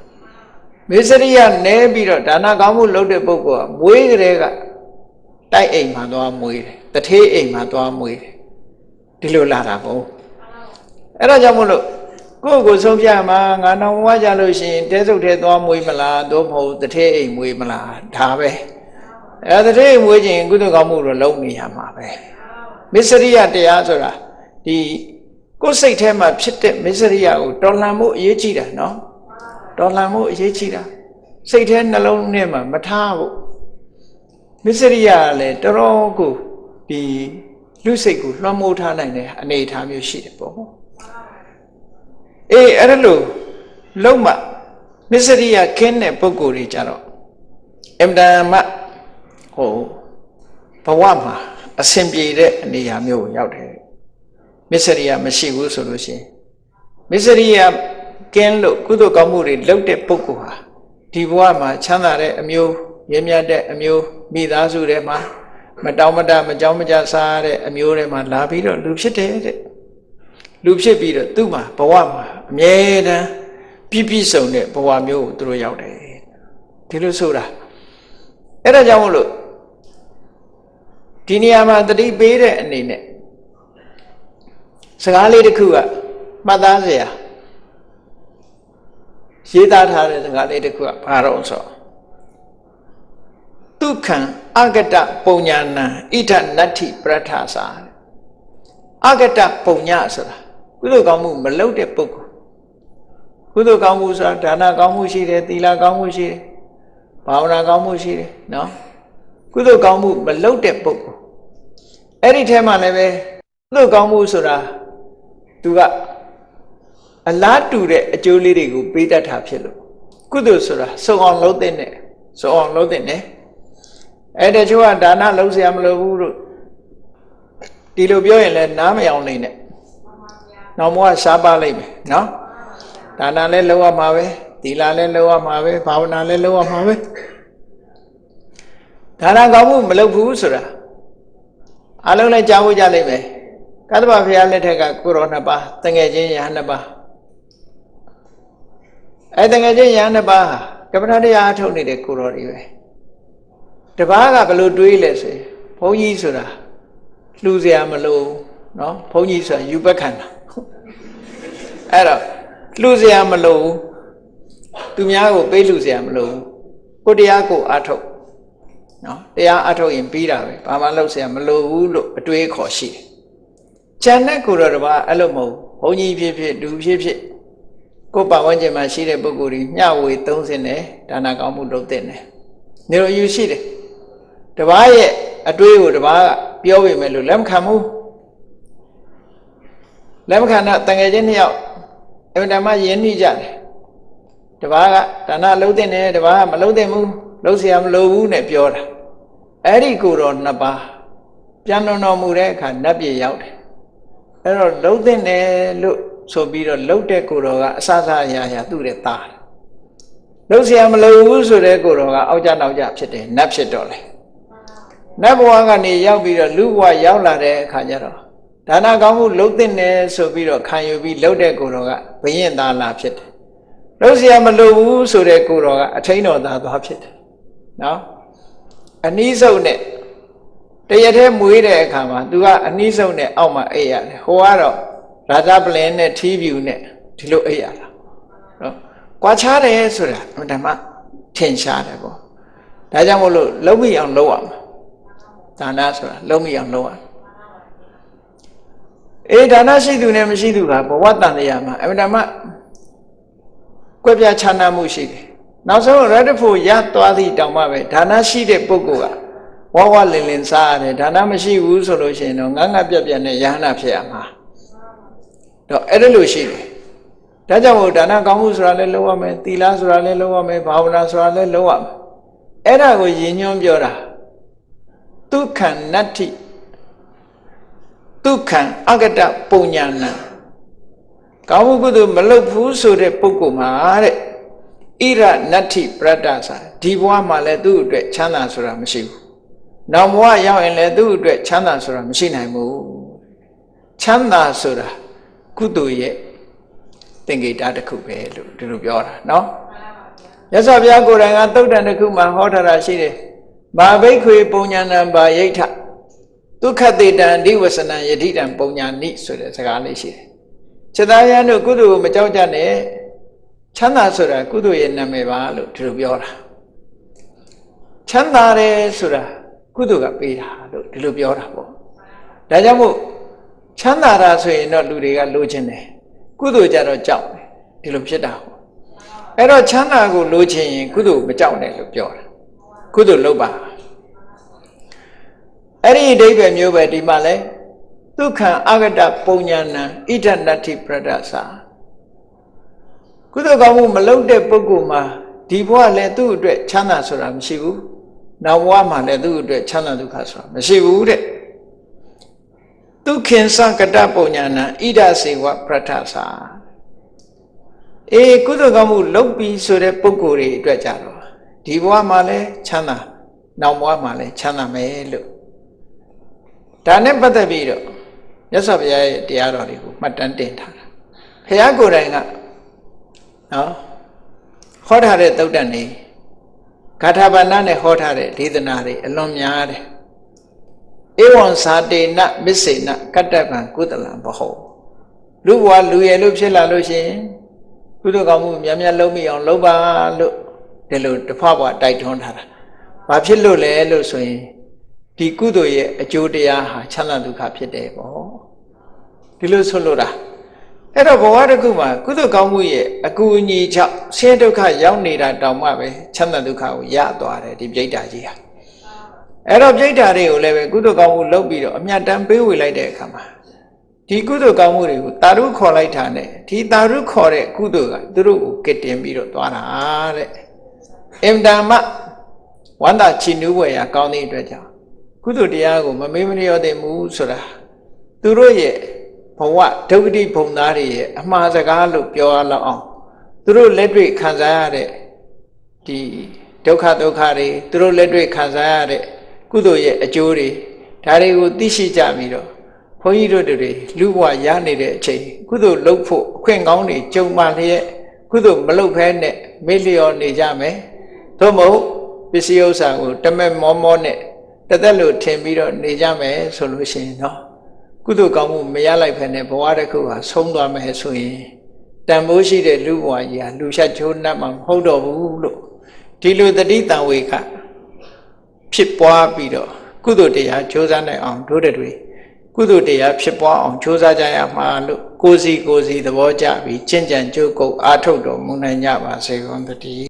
မစ္စရိယနဲပြီးတော့ဒါနကောင်းမှုလုပ်တဲ့ပုဂ္ဂိုလ်ကမွေးကလေးကတိုက်အိမ်မှာသွားမွေးတယ်တထေးအိမ်မှာသွားမွေးတယ်ဒီလိုလာတာပေါ့အဲ့ဒါကြောင့်မို့လို့ကိုယ့်ကိုဆုံးဖြတ်မှာငါနောင်ဘဝကြလို့ရှိရင်တဲစုပ်ထဲသွားမွေးမလားသို့မဟုတ်တထေးအိမ်မွေးမလားဒါပဲအဲ့တထေးအိမ်မွေးခြင်းကုသိုလ်ကောင်းမှုတော့လုပ်နေရမှာပဲမစ္စရိယတရားဆိုတာဒီကိုယ်စိတ်ထဲမှာဖြစ်တဲ့မစ္စရိယကိုတော်လှန်မှုအရေးကြီးတာနော်တော်လှန်မှုအရေးကြီးတာစိတ်ထဲနှလုံးထဲမှာမထားဘူးမစ္စရိယကလည်းတော်တော်ကိုဒီလူစိတ်ကိုလွှမ်းမိုးထားနိုင်တဲ့အနေအထားမျိုးရှိတယ်ပေါ့အေးအဲ့ဒါလို့လုံးမမစ္စရိယခင်းတဲ့ပုဂ္ဂိုလ်တွေကြတော့အင်တန်မှဟိုဘဝမှာအဆင်ပြေတဲ့အနေအထားမျိုးကိုရောက်တယ်မစ္စရိယမရှိဘူးဆိုလို့ရှိရင်မစ္စရိယကင်းလို့ကုသိုလ်ကောင်းမှုတွေလုပ်တဲ့ပုဂ္ဂိုလ်ဟာဒီဘဝမှာချမ်းသာတဲ့အမျိုးရင်းမြတ်တဲ့အမျိုးမိသားစုတွေမှာမတောင်းမတမကြောင်းမကြစားတဲ့အမျိုးတွေမှာလာပြီးတော့လူဖြစ်တယ်တဲ့လူဖြစ်ပြီးတော့သူ့မှာဘဝမှာအမြဲတမ်းပြည့်ပြည့်စုံတဲ့ဘဝမျိုးကိုသူတို့ရောက်တယ်ဒီလိုဆိုတာအဲ့ဒါကြောင့်မို့လို့ဒီနေရာမှာတတိပေးတဲ့အနေနဲ့စကားလေးတစ်ခုကမှတ်သားစရာရေးသားထားတဲ့စကားလေးတစ်ခုကဘာတော့ဆိုဒုက္ခံအဂတပုံညာနံဣဒနတ္ထိပရထသာအဂတပုံညာဆိုတာကုသိုလ်ကောင်းမှုမလုပ်တဲ့ပုဂ္ဂိုလ်ကုသိုလ်ကောင်းမှုဆိုတာဒါနကောင်းမှုရှိတယ်သီလကောင်းမှုရှိတယ်ဘာဝနာကောင်းမှုရှိတယ်နော်ကုသိုလ်ကောင်းမှုမလုပ်တဲ့ပုဂ္ဂိုလ်အဲ့ဒီထဲမှာလည်းပဲကုသိုလ်ကောင်းမှုဆိုတာသူကအလားတူတဲ့အကျိုးလေးတွေကိုပေးတတ်တာဖြစ်လို့ကုသိုလ်ဆိုတာစုံအောင်လုပ်တဲ့နဲ့စုံအောင်လုပ်တဲ့နဲ့အဲ့တချို့ကဒါနလုပ်เสียမလို့ဘူးလို့ဒီလိုပြောရင်လည်းနားမယောင်နေနဲ့နောက်မှရှားပါလိမ့်မယ်နော်ဒါနလည်းလုပ်ရမှာပဲသီလလည်းလုပ်ရမှာပဲဘာဝနာလည်းလုပ်ရမှာပဲဒါနကောင်းမှုမလုပ်ဘူးဆိုတာအလုံးလည်းကြားဖို့ကြလိမ့်မယ်ကတ္တဗဘုရားလက်ထက်ကကိုရောနှစ်ပါးတငယ်ချင်းယဟန်နှစ်ပါးအဲတငယ်ချင်းယဟန်နှစ်ပါးကပ္ပဋ္ဌာန်းတရားအထုတ်နေတဲ့ကိုရောတွေပဲတပားကဘလို့တွေးလဲဆိုရင်ဘုန်းကြီးဆိုတာလှူเสียမလို့နော်ဘုန်းကြီးဆိုတာယူပက္ခန္တာအဲ့တော့လှူเสียမလို့သူများကိုပေးလှူเสียမလို့ကိုတရားကိုအထုတ်နော်တရားအထုတ်ရင်ပြီးတာပဲဘာမှလုပ်เสียမလို့ဘူးလို့အတွေးခေါ်ရှိတယ်ကျန်တဲ့ကိုတော့တပါအဲ့လိုမဟုတ်ဘုန်းကြီးဖြစ်ဖြစ်လူဖြစ်ဖြစ်ကိုယ်ပတ်ဝန်းကျင်မှာရှိတဲ့ပုဂ္ဂိုလ်ကြီးမျှဝေသုံးစင်တယ်ဒါနကောင်းမှုလုပ်တဲ့နဲ့နေလိုယူရှိတယ်တပါရဲ့အတွေးကိုတပါကပြောပေမဲ့လို့လက်မခံဘူးလက်မခံတော့တငယ်ချင်းနှစ်ယောက်အမှန်တမ်းယဉ်နှိကြတယ်တပါကဒါနလုပ်တဲ့နဲ့တပါကမလုပ်တဲ့ဘူးလုပ်เสียမလို့ဘူးနဲ့ပြောတာအဲ့ဒီကိုတော့နှစ်ပါးပြန်တော်မူတဲ့အခါနတ်ပြည်ရောက်တယ်အဲ့တော့လှုပ်တဲ့နယ်လို့ဆိုပြီးတော့လှုပ်တဲ့ကိုတော်ကအစစအရာရာသူ့ရဲ့သားလှုပ်เสียမလို့ဘူးဆိုတဲ့ကိုတော်ကအောက်ကြနောက်ကြဖြစ်တယ်နတ်ဖြစ်တော့လေနတ်ဘဝကနေရောက်ပြီးတော့လူဘဝရောက်လာတဲ့အခါကျတော့ဒါနကောင်းမှုလှုပ်တဲ့နယ်ဆိုပြီးတော့ခံယူပြီးလှုပ်တဲ့ကိုတော်ကဘယင်သားလာဖြစ်တယ်လှုပ်เสียမလို့ဘူးဆိုတဲ့ကိုတော်ကအထိန်တော်သားသွားဖြစ်တယ်နော်အနည်းဆုံးနဲ့တရထဲမွေးတဲ့အခါမှာသူကအနည်းဆုံးနဲ့အောက်မှာအိပ်ရတယ်ဟိုကတော့ရာဇပလင်နဲ့ထီးပြူနဲ့ဒီလိုအိပ်ရတာနော်ကွာခြားတယ်ဆိုတာဓမ္မထင်ရှားတယ်ပေါ့ဒါကြောင့်မို့လို့လုံးမိအောင်လုပ်ရမှာဒါနဆိုတာလုံးမိအောင်လုပ်ရအေးဒါနရှိသူနဲ့မရှိသူကဘဝတန်တရားမှာဓမ္မကွဲပြားခြားနားမှုရှိတယ်နောက်ဆုံးရတ္တဖို့ရသွားသည့်တောင်မှပဲဒါနရှိတဲ့ပုဂ္ဂိုလ်ကဝဝလင်လင်စားရတယ်ဒါနမရှိဘူးဆိုလို့ရှိရင်တော့ငငပြက်ပြက်နဲ့ယဟနာဖြစ်ရမှာတော့အဲ့ဒါလို့ရှိတယ်ဒါကြောင့်မို့ဒါနကောင်းမှုဆိုတာလည်းလုပ်ရမယ်သီလဆိုတာလည်းလုပ်ရမယ်ဘာဝနာဆိုတာလည်းလုပ်ရမယ်အဲ့ဒါကိုရည်ညွှန်းပြောတာဒုက္ခနတ္ထိဒုက္ခအဂတပုံညာဏကောင်းမှုကုသိုလ်မလုပ်ဘူးဆိုတဲ့ပုဂ္ဂိုလ်မှာတဲ့ဣ ira nati pradasa di bwa ma le tuအတွက်ချမ်းသာဆိုတာမရှိဘူးနောင်ဘဝရောက်ရင်လည်းသူ့အတွက်ချမ်းသာဆိုတာမရှိနိုင်ဘူးချမ်းသာဆိုတာကုသိုလ်ရဲ့သင်္ကေတတစ်ခုပဲလို့ဒီလိုပြောတာနော်မြတ်စွာဘုရားကိုယ်တိုင်ကသုတ်တန်တစ်ခုမှာဟောထားတာရှိတယ်ဘာဘိက္ခွေပုံညာဏံဘာယိဋ္ဌဒုက္ခတေတံဒီဝဆနံယတိတံပုံညာနိဆိုတဲ့စကားလေးရှိတယ်စေတယံတို့ကုသိုလ်ကိုမကြောက်ကြနဲ့ချမ်းသာဆိုတာကုသိုလ်ရဲ့နာမည်ပါလို့ဒီလိုပြောတာချမ်းသာတယ်ဆိုတာကုသိုလ်ကပေးတာလို့ဒီလိုပြောတာပေါ့ဒါကြောင့်မို့ချမ်းသာတာဆိုရင်တော့လူတွေကလိုချင်တယ်ကုသိုလ်ကြတော့ကြောက်တယ်ဒီလိုဖြစ်တာပေါ့အဲ့တော့ချမ်းသာကိုလိုချင်ရင်ကုသိုလ်မကြောက်နဲ့လို့ပြောတာကုသိုလ်လုပ်ပါအဲ့ဒီအဓိပ္ပာယ်မျိုးပဲဒီမှာလဲဒုက္ခံအာဂတပုံညာဏံဣဒနတ္ထိပရဒ္ဒစာကုသိုလ်ကောင်းမှုမလုပ်တဲ့ပုဂ္ဂိုလ်မှာဒီဘဝလည်းသူ့အတွက်ချမ်းသာဆိုတာမရှိဘူးနောက်ဘဝမှာလည်းသူ့အတွက်ချမ်းသာဒုက္ခဆိုတာမရှိဘူးတဲ့ဒုက္ခင်စကတပုံညာဏဣဒစေဝပရထစာကုသိုလ်ကောင်းမှုလုပ်ပြီးဆိုတဲ့ပုဂ္ဂိုလ်တွေအတွက်ကြတော့ဒီဘဝမှာလည်းချမ်းသာနောက်ဘဝမှာလည်းချမ်းသာမယ်လို့ဒါနဲ့ပတ်သက်ပြီးတော့မြတ်စွာဘုရားရဲ့တရားတော်တွေကိုမှတ်တမ်းတင်ထားတာဘုရားကိုယ်တိုင်ကနော်ဟောထားတဲ့သုတ်တန်နေဂါထာဘာနာနဲ့ဟောထားတဲ့ဒေသနာတွေအလွန်များတယ်ဧဝံဇာတေနမစ္စေနကတ္တဗံကုသလံဘဟောလူဘဝလူရည်လို့ဖြစ်လာလို့ရှိရင်ကုသိုလ်ကောင်းမှုများများလုပ်မိအောင်လုပ်ပါလို့ဒီလိုတစ်ဖွာဖွာတိုက်တွန်းထားတာဘာဖြစ်လို့လဲလို့ဆိုရင်ဒီကုသိုလ်ရဲ့အကျိုးတရားဟာချမ်းသာဒုက္ခဖြစ်တယ်ပေါ့ဒီလိုဆိုလို့တာအဲ့တော့ဘဝတစ်ခုမှာကုသိုလ်ကောင်းမှုရဲ့အကူအညီကြောင့်ဆင်းရဲဒုက္ခရောက်နေတာတောင်မှပဲချမ်းသာဒုက္ခကိုရသွားတယ်ဒီပြိတ္တာကြီးဟာအဲ့တော့ပြိတ္တာတွေကိုလည်းပဲကုသိုလ်ကောင်းမှုလုပ်ပြီးတော့အမြတ်တမ်းပေးဝေလိုက်တဲ့အခါမှာဒီကုသိုလ်ကောင်းမှုတွေကိုတာရုခေါ်လိုက်တာနဲ့ဒီတာရုခေါ်တဲ့ကုသိုလ်ကသူတို့ကိုကစ်တင်ပြီးတော့သွားတာတဲ့အင်တာမဝန္တာချီနူးဝယ်ရကောင်းတဲ့အတွက်ကြောင့်ကုသိုလ်တရားကိုမမေ့မလျော့သိမှုဆိုတာသူတို့ရဲ့ဘဝဒုက္ခတိဘုံသားတွေရဲ့အမှားစကားလို့ပြောရလောက်အောင်သူတို့လက်တွေ့ခံစားရတဲ့ဒီဒုက္ခတွေသူတို့လက်တွေ့ခံစားရတဲ့ကုသိုလ်ရဲ့အကျိုးတွေဒါတွေကိုသိရှိကြပြီးတော့ဘုန်းကြီးတို့တွေလူဘဝရနေတဲ့အချိန်ကုသိုလ်လုပ်ဖို့အခွင့်ကောင်းတွေကြုံမှလျက်ကုသိုလ်မလုပ်ဘဲနဲ့မေ့လျော့နေကြမယ်သို့မဟုတ်ပစ္စည်းဥစ္စာကိုတမက်မောမောနဲ့တသက်လို့ထင်ပြီးတော့နေကြမယ်ဆိုလို့ရှိရင်တော့ကုသိုလ်ကောင်းမှုမရလိုက်ဖ ೇನೆ ဘဝတစ်ခုဟာဆုံးသွားမယ်ဆိုရင်တန်ဖိုးရှိတဲ့လူဘဝကြီးဟာလူရှက်ချိုးနှက်မှာမဟုတ်တော့ဘူးလို့ဒီလိုတတိတံဝေခဖြစ်ပွားပြီးတော့ကုသိုလ်တရားကြိုးစားနိုင်အောင်တို့တွေကုသိုလ်တရားဖြစ်ပွားအောင်ကြိုးစားကြရမှာလို့ကိုယ်စီသဘောကျပြီးကျင့်ကြံကြိုးကုပ်အားထုတ်တော်မူနိုင်ကြပါစေကုန်သတည်း